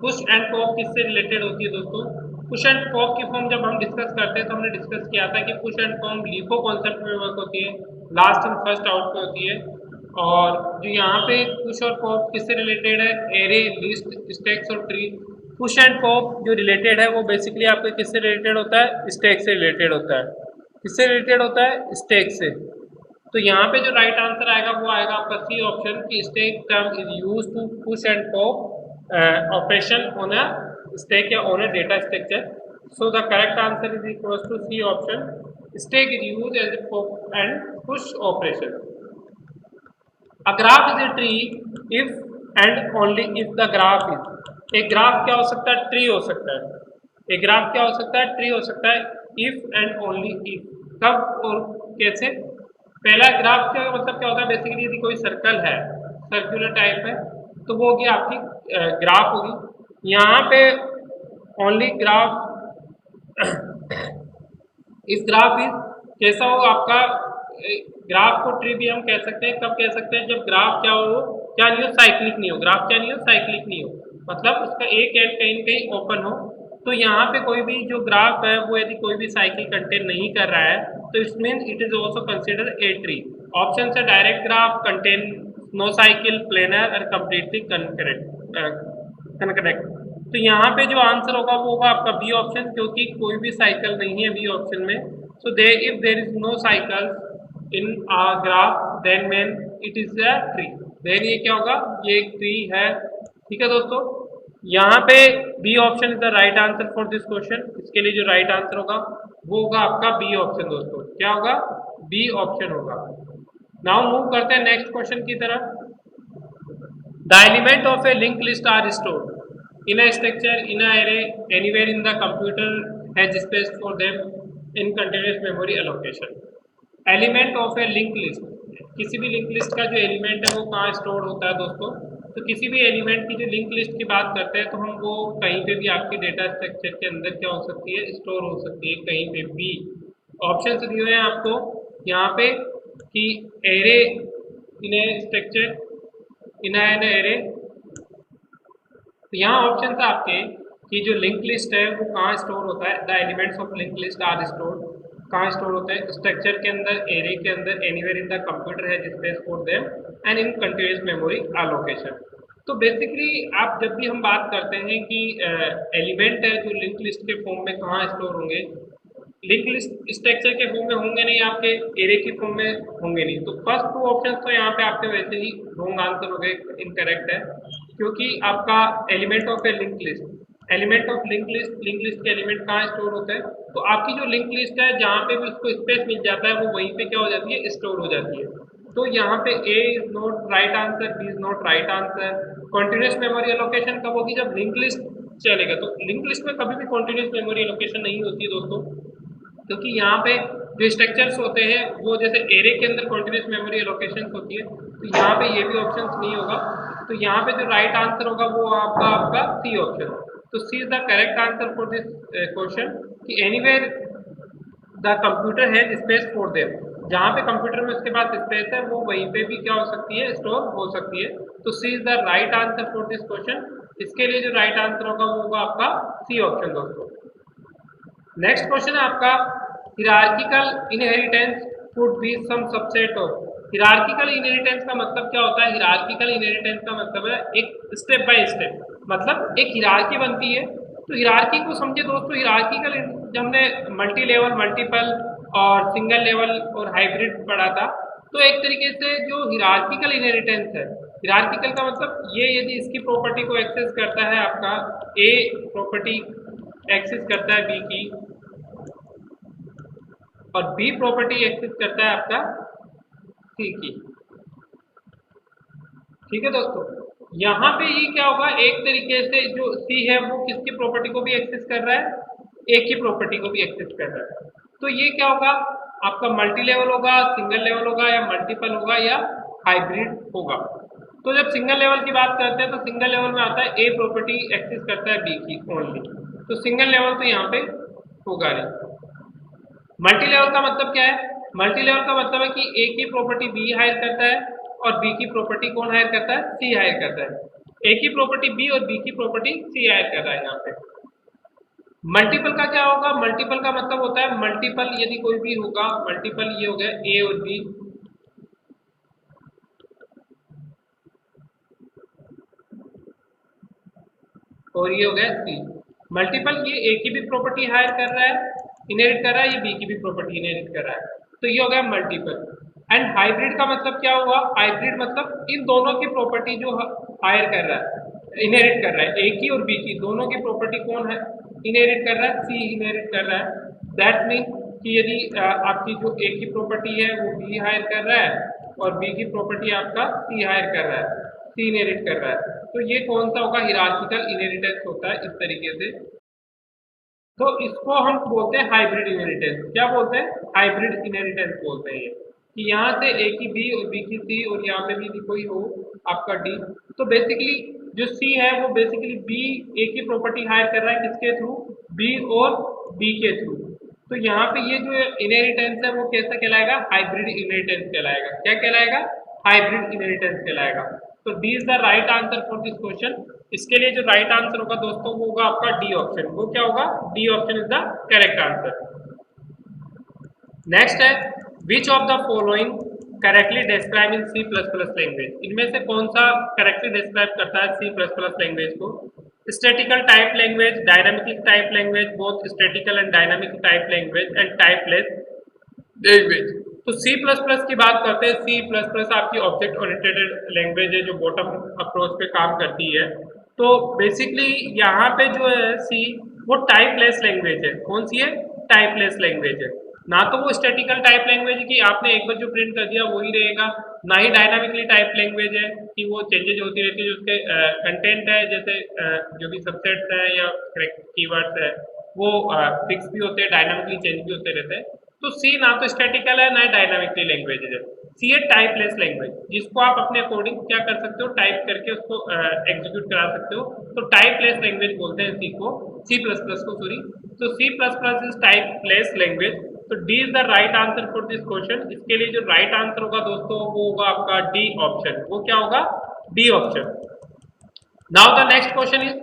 Push and pop किससे रिलेटेड होती है दोस्तों। पुश एंड पॉप की फॉर्म जब हम डिस्कस करते हैं तो हमने डिस्कस किया था कि push and form LIFO concept में वर्क होती है, लास्ट इन फर्स्ट आउट पे होती है। और जो यहाँ पे पुश और पॉप किससे रिलेटेड है, एरे, लिस्ट, स्टैक्स और ट्री। पुश एंड पॉप जो रिलेटेड है वो बेसिकली आपके किससे रिलेटेड होता है, स्टैक से रिलेटेड होता है। किससे रिलेटेड होता है, स्टैक से। तो यहाँ पे जो राइट आंसर आएगा वो आएगा आपका सी ऑप्शन, कि stack term is use to push and pop operation on a stack या on a data structure. So the correct answer is equal to C option, stack is use as a pop and push operation. A graph is a tree if and only if the graph is। एक graph क्या हो सकता है, tree हो सकता है। एक graph क्या हो सकता है, ट्री हो सकता है, इफ एंड ओनली इफ। कब और कैसे। पहला ग्राफ का मतलब क्या होता है, बेसिकली यदि कोई सर्कल है, सर्कुलर टाइप है, तो वो होगी आपकी ग्राफ होगी। यहाँ पे ओनली ग्राफ इस ग्राफ इज कैसा हो आपका, ग्राफ को ट्री भी हम कह सकते हैं। कब कह सकते हैं, जब ग्राफ क्या हो, क्या नहीं हो, साइक्लिक नहीं हो। ग्राफ क्या नहीं हो, साइक्लिक नहीं हो, मतलब उसका एक एंड कहीं न कहीं ओपन हो। तो यहाँ पे कोई भी जो ग्राफ है वो यदि कोई भी साइकिल कंटेन नहीं कर रहा है तो it mean it is also consider a tree. Option है direct graph, contain no cycle, planar और कम्प्लीटली कनेक्ट। तो यहाँ पे जो आंसर होगा वो होगा आपका बी ऑप्शन, क्योंकि कोई भी साइकिल नहीं है बी ऑप्शन में। So they if there is no cycle in a graph then mean it is a tree. Then ये क्या होगा, ये एक ट्री है। ठीक है दोस्तों, यहाँ पे B option is the right answer for this question. इसके लिए जो राइट आंसर होगा वो होगा आपका बी ऑप्शन दोस्तों। क्या होगा, बी ऑप्शन होगा। नाउ मूव करते हैं नेक्स्ट क्वेश्चन की तरफ। The element of a link list are stored in a structure in a array anywhere in the computer has space for them in continuous memory allocation. Element of a link list, किसी भी link list का जो element है वो कहाँ store होता है दोस्तों? तो किसी भी एलिमेंट की जो लिंक लिस्ट की बात करते हैं तो हम वो कहीं पे भी आपकी डेटा स्ट्रक्चर के अंदर क्या हो सकती है, स्टोर हो सकती है कहीं पे भी। ऑप्शन दिए हुए हैं आपको यहाँ पे कि array in A structure in an array. तो यहाँ ऑप्शन था आपके कि जो लिंक लिस्ट है वो कहाँ स्टोर होता है, the elements of link list are stored, कहाँ स्टोर होता है? स्ट्रक्चर के अंदर, एरे के अंदर, एनीवेयर इन द कंप्यूटर है space for them and in continuous memory allocation. तो बेसिकली आप जब भी हम बात करते हैं कि एलिमेंट है जो लिंक लिस्ट के फॉर्म में कहाँ स्टोर होंगे, लिंक लिस्ट स्ट्रक्चर के फॉर्म में होंगे नहीं, आपके एरे के फॉर्म में होंगे नहीं। तो फर्स्ट टू ऑप्शन तो यहाँ पे आपके वैसे ही रॉन्ग आंसर हो गए, इनकरेक्ट है, क्योंकि आपका element of a link list, element of link list के एलिमेंट कहाँ स्टोर होता है? तो आपकी जो लिंक लिस्ट है जहाँ पे भी उसको स्पेस मिल जाता है वो वहीं पे क्या हो जाती है, स्टोर हो जाती है। तो यहाँ पे A is not right answer, B is not right answer. Continuous memory allocation कब होगी? जब लिंक लिस्ट चलेगा। तो लिंक लिस्ट में कभी भी कॉन्टिन्यूस मेमोरी एलोकेशन नहीं होती है दोस्तों, क्योंकि यहाँ पे जो स्ट्रक्चर्स होते हैं वो जैसे एरे के अंदर कॉन्टिन्यूस मेमोरी एलोकेशन होती है, तो यहाँ पे ये भी ऑप्शन नहीं होगा। तो यहाँ पे जो राइट आंसर होगा वो आपका सी ऑप्शन। तो C is the correct answer for this question कि एनीवेयर द कंप्यूटर है स्पेस फॉर देम, जहाँ पे कंप्यूटर में उसके पास स्पेस है वो वहीं पे भी क्या हो सकती है, स्टोर हो सकती है। तो C is the right answer for this question. इसके लिए जो राइट आंसर होगा वो होगा आपका सी ऑप्शन दोस्तों। नेक्स्ट क्वेश्चन है आपका, hierarchical inheritance could be some subset of. Hierarchical inheritance का मतलब क्या होता है? हिरार्किकल इनहेरिटेंस का मतलब है एक स्टेप बाय स्टेप, मतलब एक हिरार्की बनती है। तो हिरार्की को समझे दोस्तों, हिरार्किकल जब हमने मल्टी लेवल, मल्टीपल और सिंगल लेवल और हाइब्रिड पढ़ा था, तो एक तरीके से जो हिरार्किकल इनहेरिटेंस है, हिरार्किकल का मतलब ये यदि इसकी प्रॉपर्टी को एक्सेस करता है आपका ए प्रॉपर्टी एक्सेस करता है बी की, और बी प्रॉपर्टी एक्सेस करता है आपका सी की। ठीक है दोस्तों, यहाँ पे ये क्या होगा, एक तरीके से जो सी है वो किसकी प्रॉपर्टी को भी एक्सेस कर रहा है, ए की प्रॉपर्टी को भी एक्सेस कर रहा है। तो ये क्या होगा, आपका मल्टी लेवल होगा, सिंगल लेवल होगा, या मल्टीपल होगा, या हाइब्रिड होगा। तो जब सिंगल लेवल की बात करते हैं तो सिंगल लेवल में आता है ए प्रॉपर्टी एक्सेस करता है बी की ओनली, तो सिंगल लेवल तो यहाँ पे होगा नहीं। मल्टी लेवल का मतलब क्या है? मल्टी लेवल का मतलब है कि ए की प्रॉपर्टी बी हायर करता है और बी की प्रॉपर्टी कौन हायर करता है? सी हायर करता है। ए की प्रॉपर्टी बी और बी की प्रॉपर्टी सी हायर कर रहा है यहाँ पे। मल्टीपल का क्या होगा? मल्टीपल का मतलब होता है मल्टीपल यदि कोई भी होगा, मल्टीपल ये हो गया ए और बी, और ये हो गया सी। मल्टीपल ये ए की भी प्रॉपर्टी हायर कर रहा है, इनहेरिट कर रहा है, ये बी की भी प्रॉपर्टी इनहेरिट कर रहा है, तो ये हो गया मल्टीपल। एंड हाइब्रिड का मतलब क्या हुआ? हाइब्रिड मतलब इन दोनों की प्रॉपर्टी जो हायर कर रहा है, इनहेरिट कर रहा है, ए की और बी की दोनों की प्रॉपर्टी कौन है इनहेरिट कर रहा है? सी इनहेरिट कर रहा है। दैट मीन कि यदि आपकी जो ए की प्रॉपर्टी है वो बी हायर कर रहा है और बी की प्रॉपर्टी आपका सी हायर कर रहा है, सी इनहेरिट कर रहा है, तो ये कौन सा होगा? हिरार्किकल इनहेरिटेंस होता है इस तरीके से। तो इसको हम बोलते हैं हाइब्रिड इनहेरिटेंस। क्या बोलते हैं? हाइब्रिड इनहेरिटेंस बोलते हैं कि यहाँ से ए की बी और बी की सी और यहाँ पे भी कोई हो आपका डी। तो बेसिकली जो सी है वो बेसिकली बी ए की प्रॉपर्टी हायर कर रहा है किसके थ्रू? बी और बी के थ्रू। तो यहाँ पे ये जो इनहेरिटेंस है वो कैसा कहलाएगा? हाइब्रिड इनहेरिटेंस कहलाएगा। क्या कहलाएगा? हाइब्रिड इनहेरिटेंस कहलाएगा। तो D is the right answer for this question. इसके लिए जो राइट आंसर होगा दोस्तों वो होगा आपका डी ऑप्शन। वो क्या होगा? D option is the correct answer. Next है, which of the following correctly describe in C plus plus language. इनमें से कौन सा करेक्टली डिस्क्राइब करता है सी प्लस प्लस लैंग्वेज को? Statical type language, dynamic type language, both statical and dynamic type language, and typeless language. तो C plus plus की बात करते हैं। सी प्लस प्लस आपकी ऑब्जेक्ट ओरिएंटेड लैंग्वेज है जो बॉटम अप्रोच पे काम करती है। तो बेसिकली यहाँ पे जो है सी वो टाइपलेस लैंग्वेज है। कौन सी है? टाइपलेस लैंग्वेज है। ना तो वो स्टैटिकल टाइप लैंग्वेज की आपने एक बार जो प्रिंट कर दिया वही रहेगा, ना ही डायनामिकली टाइप लैंग्वेज है कि वो चेंजेज होती रहती है, जो उसके कंटेंट है जैसे जो भी सबसेट्स है या कीवर्ड्स है वो फिक्स भी होते हैं, डायनामिकली चेंज भी होते रहते हैं। तो सी ना तो स्टैटिकल है ना डायनामिकली लैंग्वेज है। सी है टाइपलेस लैंग्वेज, जिसको आप अपने अकॉर्डिंग क्या कर सकते हो, टाइप करके उसको एग्जीक्यूट करा सकते हो। तो टाइपलेस लैंग्वेज बोलते हैं सी को, सी प्लस प्लस को, सॉरी। तो C plus plus is typeless language. तो D is the right answer for this question. इसके लिए जो राइट आंसर होगा दोस्तों वो होगा आपका डी ऑप्शन। वो क्या होगा? D option. Now the next question is,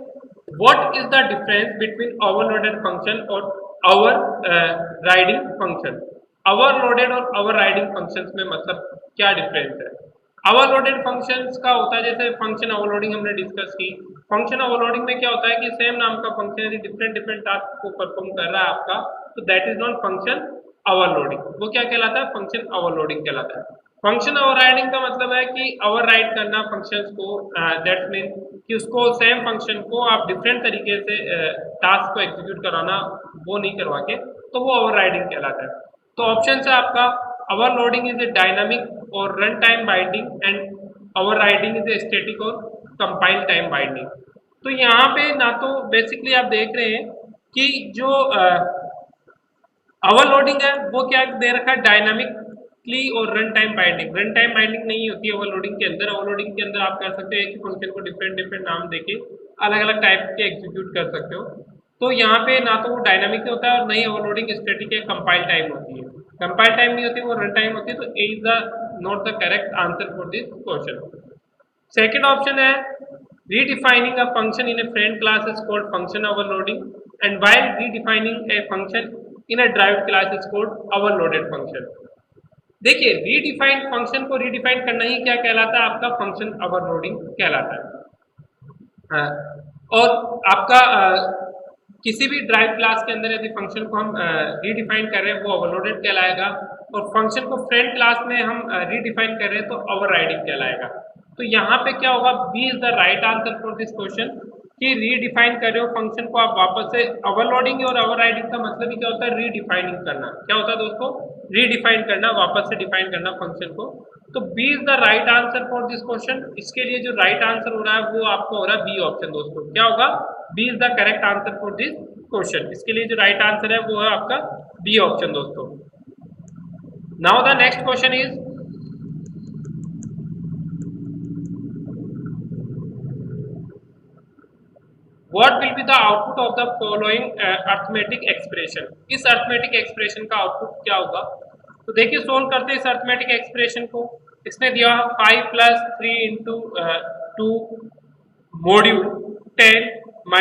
what is the difference between overloaded function or overriding function? Overloaded और overriding functions में मतलब क्या डिफरेंस है? ओवरलोडेड फंक्शंस का होता है, जैसे फंक्शन ओवरलोडिंग हमने डिस्कस की। फंक्शन ओवरलोडिंग में क्या होता है कि सेम नाम का फंक्शन यदि डिफरेंट डिफरेंट टास्क को परफॉर्म कर रहा है आपका, तो that is not function overloading. वो क्या कहलाता है? फंक्शन ओवरलोडिंग कहलाता है। फंक्शन ओवरराइडिंग का मतलब है कि ओवरराइड करना फंक्शंस को, दैट्स मीन कि उसको सेम फंक्शन को आप डिफरेंट तरीके से टास्क को एग्जीक्यूट कराना, वो नहीं करवा के, तो वो ओवरराइडिंग कहलाता है। तो ऑप्शन है आपका, ओवरलोडिंग इज ए डायनामिक और run time binding and overriding is a static और कंपाइल टाइम बाइंडिंग। तो यहाँ पे ना तो बेसिकली आप देख रहे हैं कि जो ओवरलोडिंग है वो क्या दे रखा है, डायनामिकली और run time binding. Run time binding नहीं होती है ओवरलोडिंग के अंदर। ओवरलोडिंग के अंदर आप कर सकते हो एक ही फंक्शन को डिफरेंट डिफरेंट नाम देके अलग अलग टाइप के एग्जीक्यूट कर सकते हो। तो यहाँ पे ना तो वो डायनामिक होता है और नहीं ओवरलोडिंग स्टैटिक है, कंपाइल टाइम होती है। कंपाइल टाइम नहीं होती, वो रन टाइम होती है। तो A is the not the correct answer for this question. Second option है, redefining a function in a friend class is called function overloading, and while redefining a function in a derived class is called overloaded function। देखिए, redefined function को redefine करना ही क्या कहलाता है? आपका function overloading कहलाता है। हाँ, और आपका किसी भी ड्राइव क्लास के अंदर यदि फंक्शन को हम रीडिफाइन कर रहे हैं वो ओवरलोडेड कहलाएगा, और फंक्शन को फ्रेंड क्लास में हम रीडिफाइन कर रहे हैं तो ओवरराइडिंग कहलाएगा। तो यहाँ पे क्या होगा? B is the right answer for this question कि रीडिफाइन कर रहे हो फंक्शन को आप वापस से। ओवरलोडिंग और ओवरराइडिंग का मतलब ही क्या होता है? रीडिफाइनिंग करना। क्या होता है दोस्तों? रीडिफाइन करना, वापस से डिफाइन करना फंक्शन को। तो B is the right answer for this question. इसके लिए जो राइट आंसर हो रहा है वो आपको हो रहा है बी ऑप्शन दोस्तों। क्या होगा? B is the correct answer for this question. इसके लिए जो राइट आंसर है वो है आपका बी ऑप्शन दोस्तों। Now the next question is, what will be the output of the following arithmetic expression. इस अर्थमेटिक एक्सप्रेशन का आउटपुट क्या होगा? तो देखिए, सोल्व करते हैं इस अर्थमेटिक एक्सप्रेशन को। इसने दिया 5 + 3 × 2 मॉड्यूल 10 -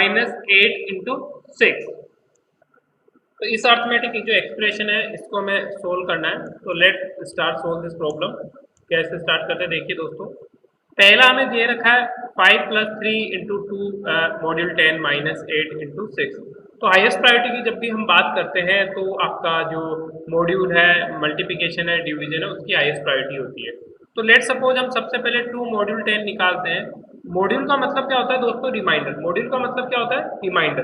8 × 6। तो इस अर्थमेटिक जो एक्सप्रेशन है इसको हमें सोल्व करना है। तो let start solve this problem. कैसे स्टार्ट करते हैं देखिए दोस्तों। पहला हमें दे रखा है 5 + 3 × 2 मॉड्यूल 10 - 8 × 6। तो हाईएस्ट प्रायोरिटी की जब भी हम बात करते हैं तो आपका जो मॉड्यूल है, मल्टीप्लिकेशन है, डिवीजन है, उसकी हाईएस्ट प्रायोरिटी होती है। तो लेट सपोज हम सबसे पहले 2 मॉड्यूल 10 निकालते हैं। मॉड्यूल का मतलब क्या होता है दोस्तों? रिमाइंडर। मॉड्यूल का मतलब क्या होता है? रिमाइंडर।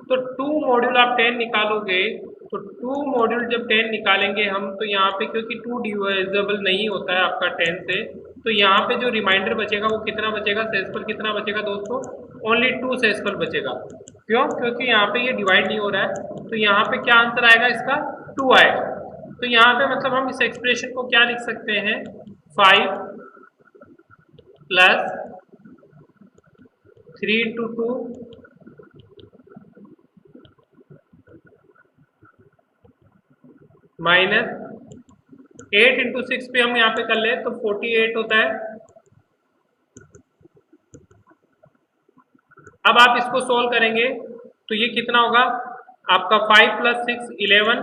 तो 2 मॉड्यूल आप 10 निकालोगे, तो 2 मॉड्यूल जब 10 निकालेंगे हम, तो यहाँ पे क्योंकि 2 डिविजिबल नहीं होता है आपका 10 से, तो यहाँ पे जो रिमाइंडर बचेगा वो कितना बचेगा? सेस्पल कितना बचेगा दोस्तों? ओनली 2 सेस्पल बचेगा। क्यों? क्योंकि यहाँ पे ये डिवाइड नहीं हो रहा है। तो यहाँ पे क्या आंसर आएगा इसका? 2 आएगा। तो यहाँ पे मतलब हम इस एक्सप्रेशन को क्या लिख सकते हैं? 5 + 3 × 2 -8 × 6 पे हम यहाँ पे कर ले तो 48 होता है। अब आप इसको सोल्व करेंगे तो ये कितना होगा आपका? 5 + 6 11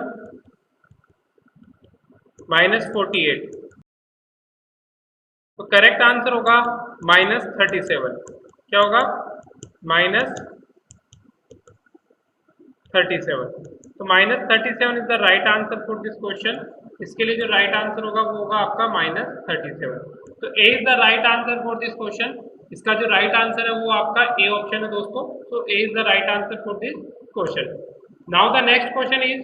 -48। तो करेक्ट आंसर होगा -37। क्या होगा? -37। तो -37 is the right answer for this question. इसके लिए जो राइट आंसर होगा वो होगा आपका -37। तो A is the right answer for this question. इसका जो राइट आंसर है वो आपका ए ऑप्शन है दोस्तों। तो A is the right answer for this question. Now the next question is,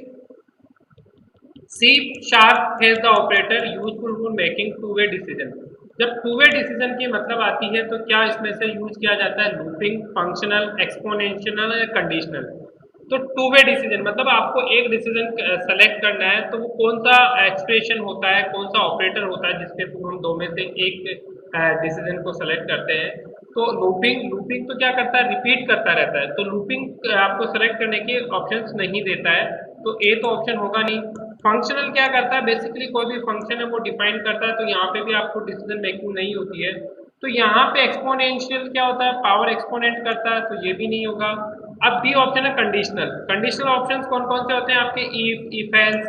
C sharp has the operator useful for making two way decision. जब two way decision की मतलब आती है तो क्या इसमें से यूज किया जाता है, लूपिंग, फंक्शनल, एक्सपोनेंशियल या कंडीशनल। तो टू वे डिसीजन मतलब आपको एक डिसीजन सेलेक्ट करना है तो वो कौन सा एक्सप्रेशन होता है, कौन सा ऑपरेटर होता है जिसके थ्रू हम दो में से एक डिसीजन को सेलेक्ट करते हैं। तो लूपिंग, लूपिंग तो क्या करता है, रिपीट करता रहता है। तो लूपिंग आपको सेलेक्ट करने के ऑप्शंस नहीं देता है, तो ए तो ऑप्शन होगा नहीं। फंक्शनल क्या करता है, बेसिकली कोई भी फंक्शन है वो डिफाइन करता है, तो यहाँ पे भी आपको डिसीजन मेकिंग नहीं होती है। तो यहाँ पे एक्सपोनेंशियल क्या होता है, पावर एक्सपोनेंट करता है, तो ये भी नहीं होगा। अब बी ऑप्शन है कंडीशनल। कंडीशनल ऑप्शंस कौन कौन से होते हैं आपके, इफ एल्स।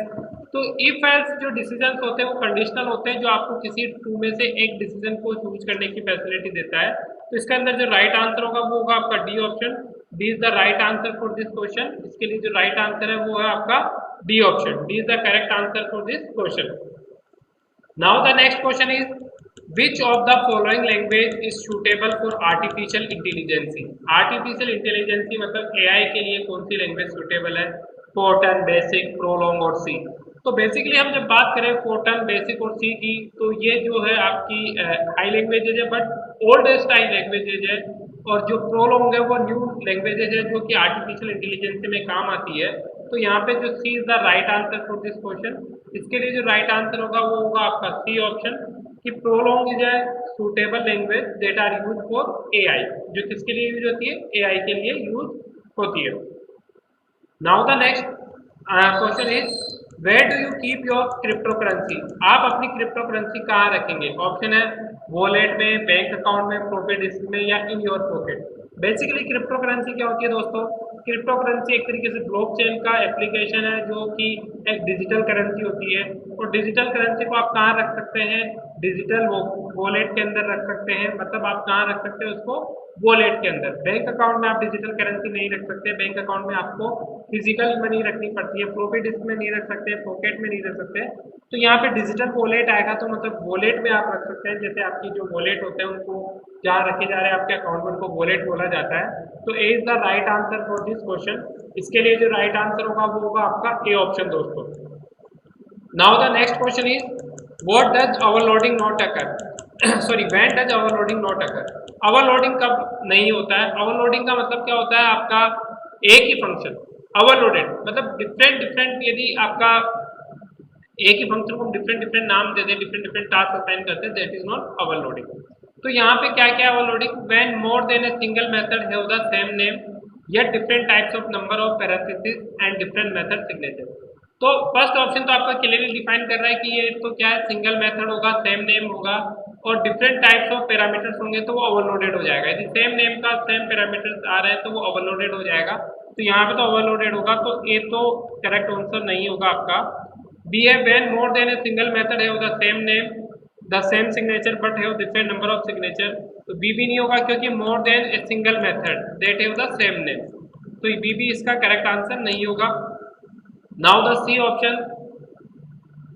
तो इफ एल्स जो डिसीजन होते हैं वो कंडीशनल होते हैं, जो आपको किसी टू में से एक डिसीजन को चूज करने की फैसिलिटी देता है। तो इसके अंदर जो राइट आंसर होगा वो होगा आपका D option. D is the right answer for this question. इसके लिए जो राइट आंसर है वो है आपका D option. D is the correct answer for this question. Now the next question is which of the following language is suitable for artificial intelligence. Artificial intelligence मतलब AI के लिए कौन सी लैंग्वेज सुटेबल है, फोर्टन, बेसिक, प्रोलॉन्ग और C. तो basically हम जब बात करें फोर्टन, बेसिक और सी की, तो ये जो है आपकी हाई लैंग्वेजेज है, बट ओल्ड स्टाइल लैंग्वेजेज है। और जो प्रोलॉन्ग है वो न्यू लैंग्वेजेज है जो कि आर्टिफिशियल इंटेलिजेंस में काम आती है। तो यहाँ पे जो C is the right answer for this question. इसके लिए जो राइट आंसर होगा वो होगा आपका सी ऑप्शन, कि Prolog is a suitable language that are use for AI. जो किसके लिए यूज होती है, एआई के लिए यूज होती है। Now the next question is where do you keep your crypto currency. आप अपनी क्रिप्टो करेंसी कहाँ रखेंगे। ऑप्शन है वॉलेट में, बैंक अकाउंट में, फ्लॉपी डिस्क में या in your pocket. Basically crypto currency क्या होती है दोस्तों, क्रिप्टो करेंसी एक तरीके से ब्लॉकचेन का एप्लीकेशन है जो कि एक डिजिटल करेंसी होती है। और डिजिटल करेंसी को आप कहाँ रख सकते हैं, डिजिटल वॉलेट के अंदर रख सकते हैं। मतलब आप कहाँ रख सकते हैं उसको, वॉलेट के अंदर। बैंक अकाउंट में आप डिजिटल करेंसी नहीं रख सकते, बैंक अकाउंट में आपको फिजिकल मनी रखनी पड़ती है। फ्लॉपी डिस्क में नहीं रख सकते, पॉकेट में नहीं रख सकते। तो यहाँ पे डिजिटल वॉलेट आएगा तो मतलब वॉलेट में आप रख सकते हैं। जैसे आपकी जो वॉलेट होते हैं उनको जहाँ रखे जा रहे हैं आपके अकाउंट में, उनको वॉलेट बोला जाता है। तो A is the right answer for this question. इसके लिए जो राइट आंसर होगा वो होगा आपका ए ऑप्शन दोस्तों। Now the next question is what does overloading not occur. Sorry, when does overloading not occur. Overloading कब नहीं होता है, ओवरलोडिंग का मतलब क्या होता है, आपका एक ही फंक्शन ओवरलोडेड मतलब डिफरेंट डिफरेंट, यदि आपका एक ही फंक्शन को हम डिफरेंट डिफरेंट नाम दे दें, डिफरेंट डिफरेंट टास्क असाइन करते हैं, दैट इज नॉट ओवरलोडिंग। तो यहाँ पे क्या क्या है overloading, when more than a single method have the same name या different types of number of parenthesis and different method signature. तो फर्स्ट ऑप्शन तो आपका क्लियरली डिफाइन कर रहा है कि ये तो क्या है, सिंगल मेथड होगा, सेम नेम होगा और डिफरेंट टाइप्स ऑफ पैरामीटर्स होंगे तो वो ओवरलोडेड हो जाएगा। यदि सेम नेम का सेम पैरामीटर्स आ रहे हैं तो वो ओवरलोडेड हो जाएगा। तो यहाँ पे तो ओवरलोडेड होगा, तो ए तो करेक्ट आंसर नहीं होगा आपका। बी है when more than a single method have the same name the same signature but have different number of signature. तो बी भी नहीं होगा क्योंकि more than a single method that have the same name. तो B भी इसका correct answer नहीं होगा। Now the C option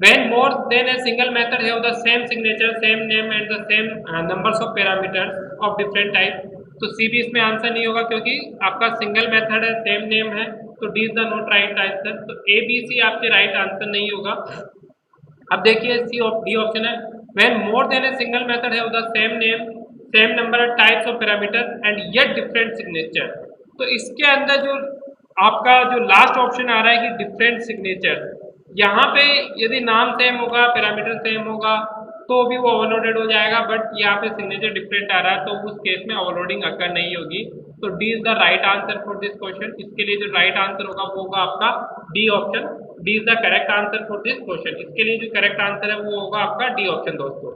when more than a single method have the same signature, same name and the same numbers of parameters of different type। तो सी भी इसमें answer नहीं होगा क्योंकि आपका सिंगल मेथड है, सेम नेम है। तो D is the not right answer. तो ए बी सी आपके राइट आंसर नहीं होगा। अब देखिए सी डी ऑप्शन है when more than a single method have the same name, same number of types of parameter and yet different signature। तो इसके अंदर जो आपका जो लास्ट ऑप्शन आ रहा है कि डिफरेंट सिग्नेचर, यहाँ पे यदि नाम सेम होगा, पैरामीटर सेम होगा तो भी वो ओवरलोडेड हो जाएगा, बट यहाँ पे सिग्नेचर डिफरेंट आ रहा है तो उस केस में ओवरलोडिंग अकर नहीं होगी। तो D is the right answer for this question. इसके लिए जो राइट आंसर होगा वो होगा आपका D option. D is the correct answer for this question. इसके लिए जो करेक्ट आंसर है वो होगा आपका डी ऑप्शन दोस्तों।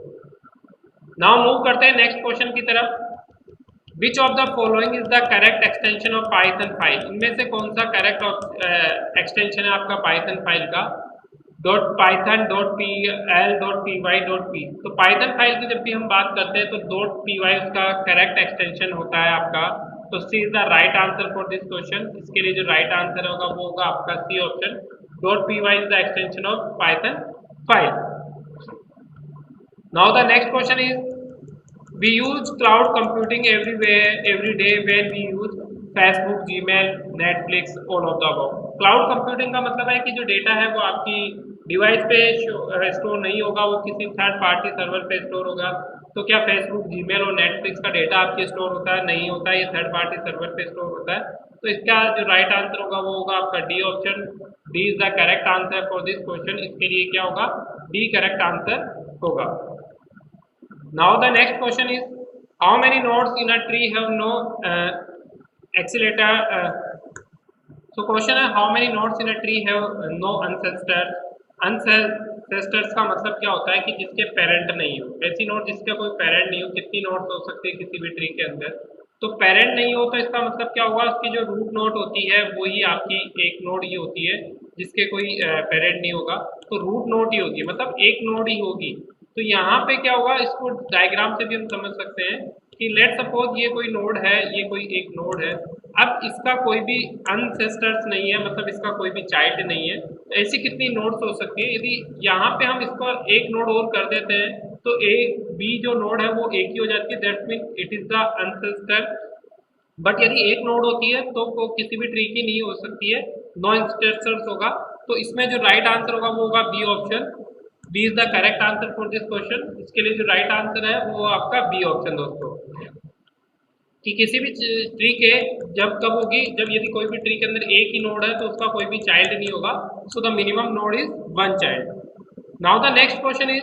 नाउ मूव करते हैं नेक्स्ट क्वेश्चन की तरफ। विच of the following is the correct extension of Python file. इनमें से कौन सा करेक्ट एक्सटेंशन है आपका पाइथन फाइल का। Dot Python dot P L dot P Y dot P. तो पाइथन फाइल की जब भी हम बात करते हैं तो डॉट पी वाई उसका करेक्ट एक्सटेंशन होता है आपका। तो C is the right answer for this question. इसके लिए जो राइट आंसर होगा वो होगा आपका C option. Dot P Y is the extension of Python file. Now the next question is we use cloud computing everywhere every day when we use Facebook, Gmail, Netflix, all of the above। Cloud computing का मतलब है कि जो data है वो आपकी device पे store नहीं होगा, वो किसी थर्ड पार्टी सर्वर पे स्टोर होगा। तो क्या फेसबुक, जीमेल और नेटफ्लिक्स का डेटा आपके स्टोर होता है? नहीं होता है, ये थर्ड पार्टी सर्वर पे स्टोर होता है। तो इसका जो राइट आंसर होगा वो होगा आपका D option. D is the correct answer for this question. इसके लिए क्या होगा? डी करेक्ट आंसर होगा। Now the next question is how many nodes in a tree have no accelerator. So question है how many nodes in a tree have no ancestors. Ancestors का मतलब क्या होता है कि जिसके पेरेंट नहीं हो। ऐसी नोड जिसका कोई पेरेंट नहीं हो, कितनी नोड्स हो सकती है किसी भी ट्री के अंदर? तो पेरेंट नहीं हो तो इसका मतलब क्या होगा? उसकी जो रूट नोड होती है वो ही आपकी एक नोड ही होती है जिसके कोई पेरेंट नहीं होगा। तो रूट नोड ही होगी, मतलब एक नोड ही होगी। तो यहाँ पे क्या होगा, इसको डायग्राम से भी हम समझ सकते हैं कि लेट सपोज ये कोई नोड है, ये कोई एक नोड है। अब इसका कोई भी अनसेस्टर्स नहीं है, मतलब इसका कोई भी चाइल्ड नहीं है। तो ऐसी कितनी नोड्स हो सकती है? यदि यहाँ पे हम इसको एक नोड और कर देते हैं तो ए बी जो नोड है वो एक ही हो जाती है, that mean it is the ancestor. But यदि एक नोड होती है तो वो किसी भी ट्री की नहीं हो सकती है, नो इंस्टेंसर्स होगा। तो इसमें जो राइट आंसर होगा वो होगा B option. B is the correct answer for this question. इसके लिए जो राइट आंसर है वो आपका बी ऑप्शन दोस्तों। कि किसी भी ट्री के जब कब होगी, जब यदि कोई भी ट्री के अंदर एक ही नोड है तो उसका कोई भी चाइल्ड नहीं होगा। So the minimum node is one child. Now the next question is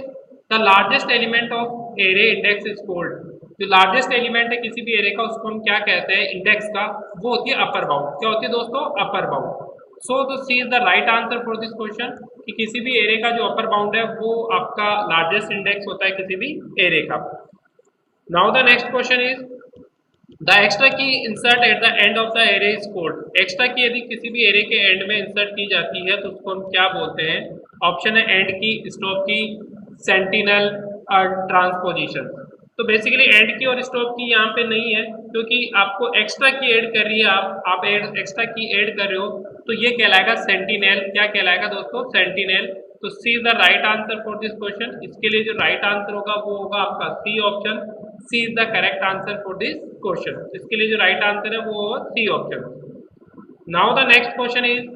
the largest element of array index is called. जो लार्जेस्ट एलिमेंट है किसी भी एरे का उसको हम क्या कहते हैं इंडेक्स का? वो होती है अपर बाउंड। क्या होती है दोस्तों? Upper bound. So the C is the right answer for this question कि किसी भी एरे का जो अपर बाउंड है वो आपका लार्जेस्ट इंडेक्स होता है किसी भी एरे का। Now the next question is the extra key insert at the end of the array is called. Extra key यदि किसी भी एरे के एंड में इंसर्ट की जाती है तो उसको हम क्या बोलते हैं? ऑप्शन है एंड की, स्टॉप की, सेंटिनल और ट्रांसपोजिशन। तो बेसिकली एंड की और स्टॉप की यहाँ पे नहीं है, क्योंकि आपको एक्स्ट्रा की ऐड कर रही है, आप एक्स्ट्रा की ऐड कर रहे हो तो ये कहलाएगा सेंटिनल। क्या कहलाएगा दोस्तों? सेंटिनल। तो C is the right answer for this question. इसके लिए जो राइट आंसर होगा वो होगा आपका C option. C is the correct answer for this question. इसके लिए जो राइट आंसर है वो होगा C option. Now the next question is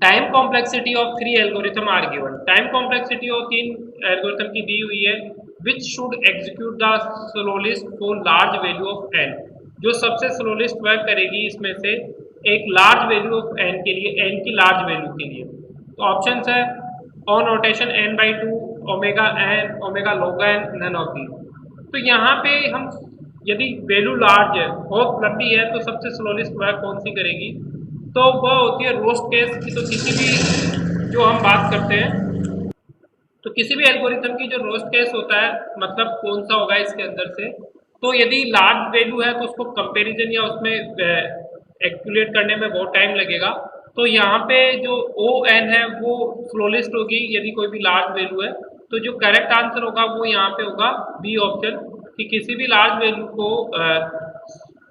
time complexity of three algorithm are given. Time complexity of तीन एल्गोरिथम की दी हुई है। Which should execute the slowest for large value of N. जो सबसे स्लोलिस्ट वर्क करेगी इसमें से एक लार्ज वैल्यू ऑफ एन के लिए, एन की लार्ज वैल्यू के लिए। तो ऑप्शन है on rotation N by two, omega N, omega log N, none of the. तो यहाँ पे हम यदि वैल्यू लार्ज है, बहुत लंबी है, तो सबसे स्लोलिस्ट वर्क कौन सी करेगी? तो वह होती है रोस्ट केस की। तो किसी भी जो हम बात करते हैं तो किसी भी एल्गोरिथम की जो रोस्ट केस होता है, मतलब कौन सा होगा इसके अंदर से? तो यदि लार्ज वैल्यू है तो उसको कंपैरिजन या उसमें एक्यूलेट करने में बहुत टाइम लगेगा। तो यहाँ पे जो ओ एन है वो स्लोलेस्ट होगी यदि कोई भी लार्ज वैल्यू है। तो जो करेक्ट आंसर होगा वो यहाँ पे होगा बी ऑप्शन, कि किसी भी लार्ज वैल्यू को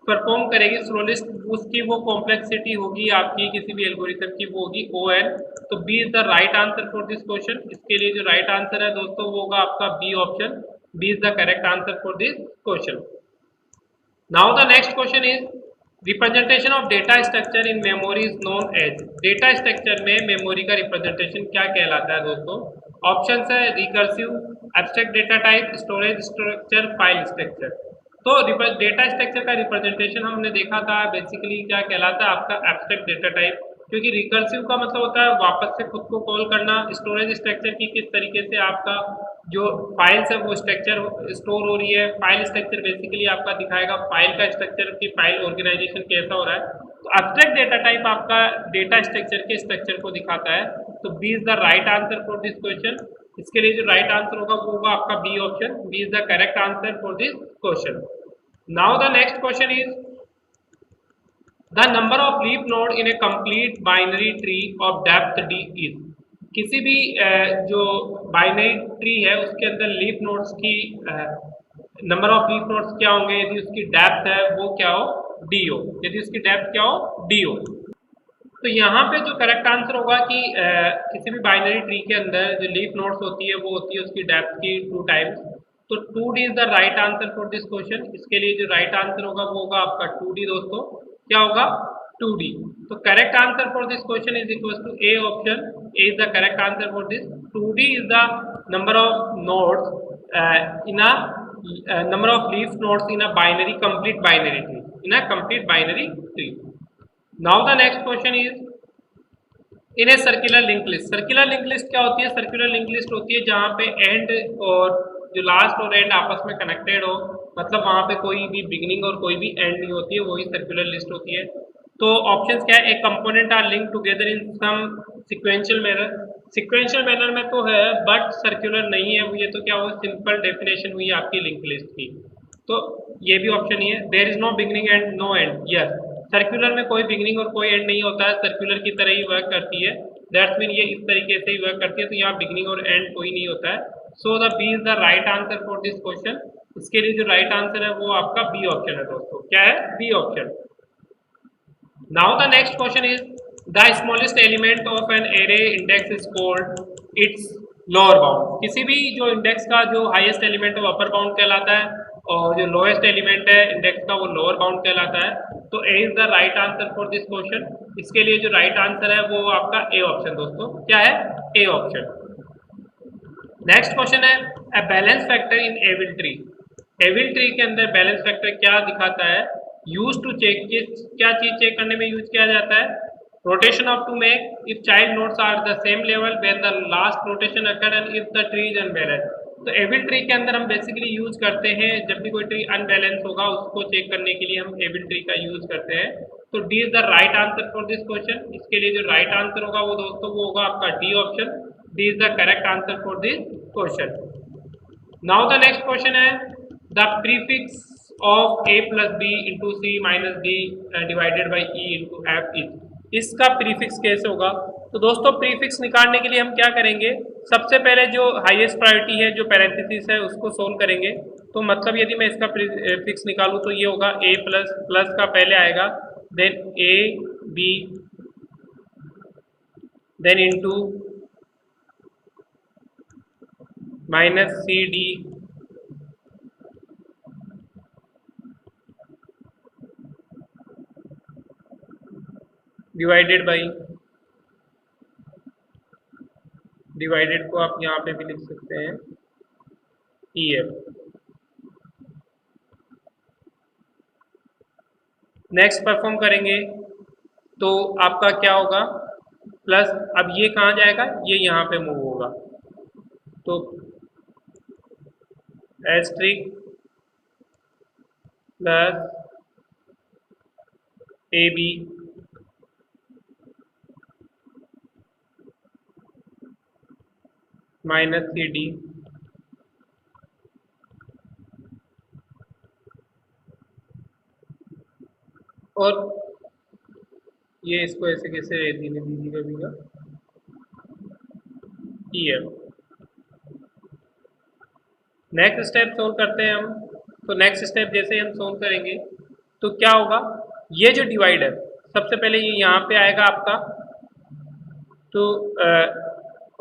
परफॉर्म करेगी स्लोलिस्ट, उसकी वो कॉम्प्लेक्सिटी होगी आपकी किसी भी एल्गोरिथम की, वो होगी ओ एन। तो B is the right answer for this question. इसके लिए जो राइट आंसर है दोस्तों वो होगा आपका B option. B is the correct answer for this question. Now the next question is representation of data structure in memory is known as. Data structure में memory का रिप्रेजेंटेशन क्या कहलाता है दोस्तों? ऑप्शन है recursive, abstract data type, storage structure, file structure. तो data structure का representation हमने देखा था बेसिकली क्या कहलाता है आपका एब्स्ट्रैक्ट डेटा टाइप, क्योंकि रिकर्सिव का मतलब होता है वापस से खुद को कॉल करना। स्टोरेज स्ट्रक्चर की किस तरीके से आपका जो फाइल्स है वो स्ट्रक्चर स्टोर हो रही है। फाइल स्ट्रक्चर बेसिकली आपका दिखाएगा फाइल का स्ट्रक्चर की फाइल ऑर्गेनाइजेशन कैसा हो रहा है। तो एब्स्ट्रैक्ट डेटा टाइप आपका डेटा स्ट्रक्चर के स्ट्रक्चर को दिखाता है। तो B is the right answer for this question. इसके लिए जो राइट आंसर होगा वो होगा आपका B option. B is the correct answer for this question. Now the next question is the number of leaf node in a complete binary tree of depth D is. किसी भी जो binary tree है उसके अंदर leaf nodes की number of leaf nodes क्या होंगे यदि उसकी डेप्थ है वो क्या हो? डी हो। यदि उसकी डेप्थ क्या हो? डी हो। तो यहाँ पे जो करेक्ट आंसर होगा कि किसी भी बाइनरी ट्री के अंदर जो लीफ नोड्स होती है वो होती है उसकी डेप्थ की 2 टाइम्स। तो 2D is the right answer for this question. इसके लिए जो राइट आंसर होगा वो होगा आपका 2D दोस्तों। क्या होगा? 2D. So correct answer for this question is equals to A option. A is the correct answer for this. 2D is the number of nodes in a number of leaf nodes in a binary complete binary tree. In a complete binary tree. Now the next question is in a circular link list. Circular link list क्या होती है? Circular link list होती है जहाँ पे and और जो last और एंड आपस में कनेक्टेड हो, मतलब वहाँ पे कोई भी बिगिनिंग और कोई भी एंड नहीं होती है, वही सर्कुलर लिस्ट होती है. तो ऑप्शंस क्या है? A component are link together in some sequential manner. Sequential manner में तो है बट सर्कुलर नहीं है, ये तो क्या हुआ? सिंपल डेफिनेशन हुई आपकी लिंक लिस्ट की. तो ये भी ऑप्शन ही है. There is no beginning and no end. Yes, circular में कोई बिगिनिंग और कोई एंड नहीं होता है, सर्कुलर की तरह ही वर्क करती है. दैट्स मीन ये इस तरीके से ही वर्क करती है, तो यहाँ बिगिनिंग और एंड कोई नहीं होता है. So the B is the right answer for this question. इसके लिए जो राइट आंसर है वो आपका बी ऑप्शन है दोस्तों. क्या है? B option. Now the next question is the smallest element of an array index is called its lower bound. किसी भी जो इंडेक्स का जो हाईएस्ट एलिमेंट है वो अपर बाउंड कहलाता है और जो लोएस्ट एलिमेंट है इंडेक्स का वो लोअर बाउंड कहलाता है. तो A is the right answer for this question. इसके लिए जो राइट आंसर है वो आपका ए ऑप्शन दोस्तों. क्या है? A option. नेक्स्ट क्वेश्चन है a balance factor in AVL tree. AVL tree के अंदर बैलेंस फैक्टर क्या दिखाता है? Use to check. क्या चीज चेक करने में यूज किया जाता है? Rotation of to make if child nodes are the same level when the last rotation occur and if the tree is unbalance. तो एविल ट्री के अंदर हम बेसिकली यूज करते हैं जब भी कोई ट्री अनबैलेंस होगा उसको चेक करने के लिए हम एविल ट्री का यूज करते हैं. तो D is the right answer for this question. इसके लिए जो राइट आंसर होगा वो दोस्तों वो होगा आपका D option. D is the correct answer for this question. Now the next question है the prefix of a plus B into C minus D divided by E into F is. इसका prefix कैसे होगा? तो दोस्तों prefix निकालने के लिए हम क्या करेंगे? सबसे पहले जो हाईएस्ट प्रायोरिटी है जो पैरेंथेसिस है उसको सोल्व करेंगे. तो मतलब यदि मैं इसका प्रीफिक्स निकालूं तो ये होगा a प्लस प्लस का पहले आएगा then a b then into minus C D divided by. Divided को आप यहाँ पे भी लिख सकते हैं ई एफ. नेक्स्ट परफॉर्म करेंगे तो आपका क्या होगा? प्लस. अब ये कहाँ जाएगा? ये यहाँ पे मूव होगा. तो asterisk plus A B minus C D और ये इसको ऐसे कैसे धीरे धीरे बीगा E F. Next step solve करते हैं हम. तो नेक्स्ट स्टेप जैसे हम सोल्व करेंगे तो क्या होगा? ये जो डिवाइड है सबसे पहले ये यहाँ पे आएगा आपका. तो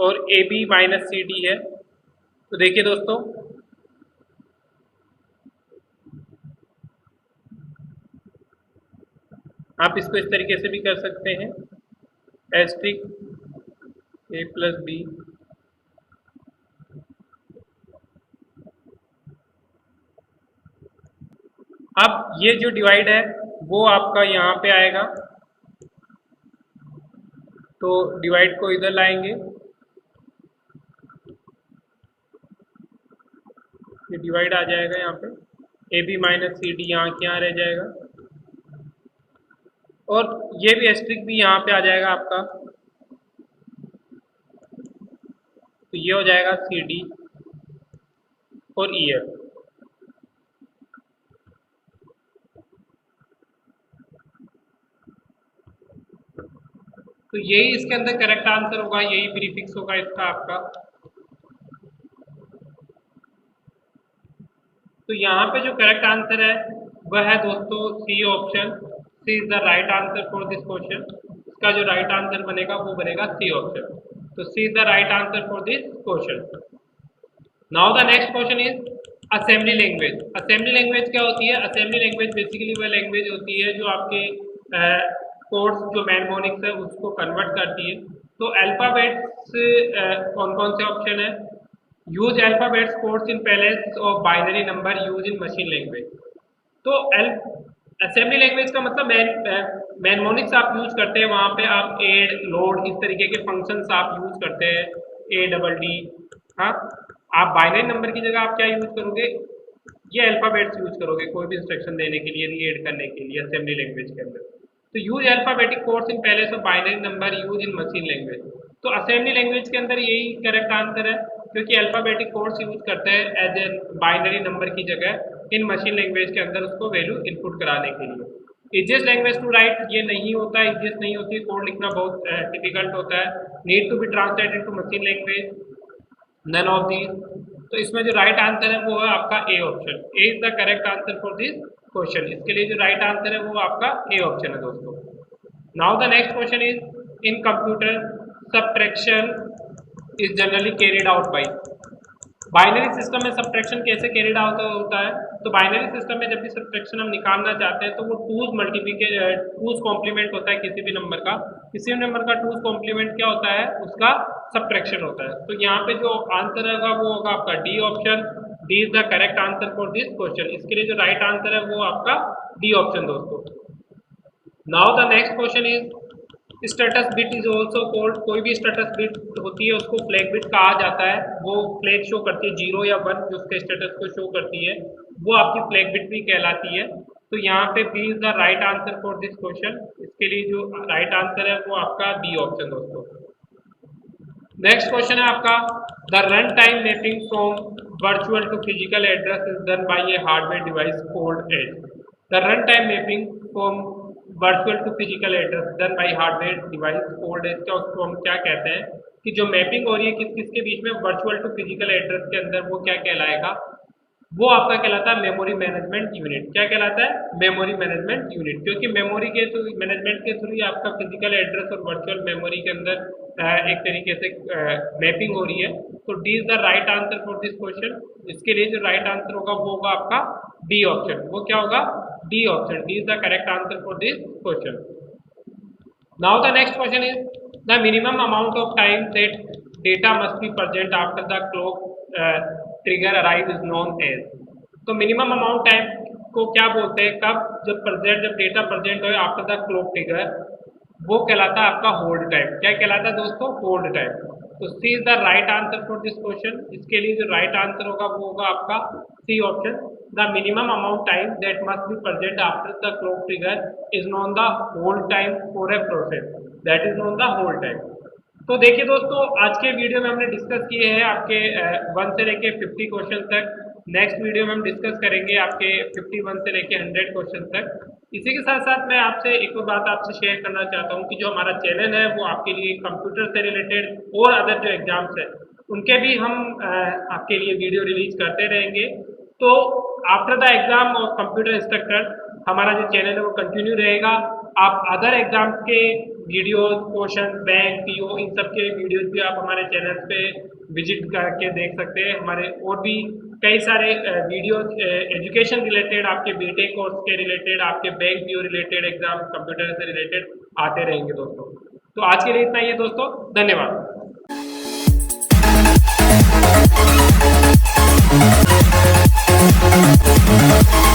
और A B minus C D है. तो देखिए दोस्तों आप इसको इस तरीके से भी कर सकते हैं एस्ट्रिक ए प्लस बी अब ये जो डिवाइड है वो आपका यहाँ पे आएगा. तो डिवाइड को इधर लाएंगे. ये डिवाइड आ जाएगा यहाँ पे. A B minus C D यहाँ के यहाँ रह जाएगा और ये भी एस्ट्रिक भी यहाँ पे आ जाएगा आपका. तो ये हो जाएगा सी डी और ई एफ. तो यही इसके अंदर करेक्ट आंसर होगा, यही प्रीफिक्स होगा इसका आपका. तो यहाँ पे जो करेक्ट आंसर है वह है दोस्तों C option. C is the right answer for this question. इसका जो राइट आंसर बनेगा वो बनेगा सी ऑप्शन. तो C is the right answer for this question. Now the next question is assembly language. असेंबली लैंग्वेज क्या होती है? असेंबली लैंग्वेज बेसिकली वह लैंग्वेज होती है जो आपके कोड्स जो मैनमोनिक्स है उसको कन्वर्ट करती है। तो अल्फ़ाबेट्स कौन कौन से ऑप्शन है? Use alphabets codes in palace of binary number use in machine language. तो असेंबली लैंग्वेज का मतलब मैनमोनिक्स आप यूज करते हैं, वहाँ पे आप एड लोड इस तरीके के फंक्शंस आप यूज करते हैं, ए डबल डी। हाँ, आप बाइनरी नंबर की जगह आप क्या यूज करोगे? ये अल्फ़ाबेट्स यूज करोगे कोई भी इंस्ट्रक्शन देने के लिए, रीड करने के लिए असेंबली लैंग्वेज के अंदर। तो use alphabetic codes in palace of binary number use in machine language. तो असेंबली लैंग्वेज के अंदर यही करेक्ट आंसर है, क्योंकि अल्फ़ाबेटिक कोड्स यूज करते हैं एज ए बाइनरी नंबर की जगह इन मशीन लैंग्वेज के अंदर उसको वैल्यू इनपुट कराने के लिए। इजिएस्ट लैंग्वेज टू राइट ये नहीं होता है, इजिएस्ट नहीं होती, कोड लिखना बहुत डिफिकल्ट होता है। Need to be translated to machine language, none of these. तो इसमें जो राइट आंसर है वो है आपका A option. A is the correct answer for this question. इसके लिए जो राइट आंसर है वो आपका ए ऑप्शन है दोस्तों। Now the next question is, in computer subtraction is generally carried out by. Binary system में सबट्रैक्शन कैसे कैरिड आउट होता है? तो बाइनरी सिस्टम में जब भी सबट्रैक्शन हम निकालना चाहते हैं तो वो टूज कॉम्प्लीमेंट होता है किसी भी नंबर का। किसी भी नंबर का टूज कॉम्प्लीमेंट क्या होता है? उसका सबट्रैक्शन होता है। तो यहाँ पे जो आंसर होगा वो होगा आपका D option. D is the correct answer for this question. इसके लिए जो राइट आंसर है वो आपका डी ऑप्शन दोस्तों। Now the next question is, status bit is also called. कोई भी स्टेटस बिट होती है उसको फ्लैग बिट कहा जाता है। वो फ्लैग शो करती है 0 या 1, जो उसके स्टेटस को शो करती है वो आपकी फ्लैग बिट भी कहलाती है। तो यहाँ पे B is the right answer for this question. इसके लिए जो राइट आंसर है वो आपका बी ऑप्शन दोस्तों। नेक्स्ट क्वेश्चन है आपका, the run time mapping from virtual to physical address is done by a hardware device called as. The run time mapping from virtual to physical address done by hardware device called as का, उसको हम क्या कहते हैं कि जो mapping हो रही है किस किस के बीच में वर्चुअल टू फिजिकल एड्रेस के अंदर, वो क्या कहलाएगा? वो आपका कहलाता है मेमोरी मैनेजमेंट यूनिट। क्या कहलाता है? Memory management unit. क्योंकि मेमोरी के थ्रू, मैनेजमेंट के थ्रू ही आपका फिजिकल एड्रेस और वर्चुअल मेमोरी के अंदर एक तरीके से मैपिंग हो रही है। तो D is the right answer for this question. इसके लिए जो राइट आंसर होगा वो होगा आपका डी ऑप्शन। वो क्या होगा? D option. D is the correct answer for this question. Now the next question is, the minimum amount of time that data must be present after the clock trigger arrive is known as. तो minimum amount time को क्या बोलते हैं? कब? जब data present हो after the clock trigger, वो कहलाता है आपका होल्ड टाइम। क्या कहलाता है दोस्तों? Hold time. तो C is the right answer for this question. इसके लिए जो राइट आंसर होगा वो होगा आपका C option. The minimum amount time that must be present after the clock trigger is known the hold time for a process, that is known the hold time. तो देखिए दोस्तों, आज के वीडियो में हमने डिस्कस किए हैं आपके 1 से लेके 50 क्वेश्चन तक। नेक्स्ट वीडियो में हम डिस्कस करेंगे आपके 51 से लेके 100 क्वेश्चन तक। इसी के साथ साथ मैं आपसे एक और बात आपसे शेयर करना चाहता हूँ कि जो हमारा चैनल है वो आपके लिए कंप्यूटर से रिलेटेड और अदर जो एग्जाम्स है उनके भी हम आपके लिए वीडियो रिलीज करते रहेंगे। तो after the exam of computer instructor हमारा जो चैनल है वो कंटिन्यू रहेगा। आप अदर एग्जाम्स के वीडियोस, क्वेश्चन बैंक, पीओ, इन सब के वीडियोस भी आप हमारे चैनल पे विजिट करके देख सकते हैं। हमारे और भी कई सारे वीडियोस एजुकेशन रिलेटेड, आपके बीटेक कोर्स के रिलेटेड, आपके bank PO related exam, computer से रिलेटेड आते रहेंगे दोस्तों। तो आज के लिए इतना ही है दोस्तों, धन्यवाद। We'll be right back.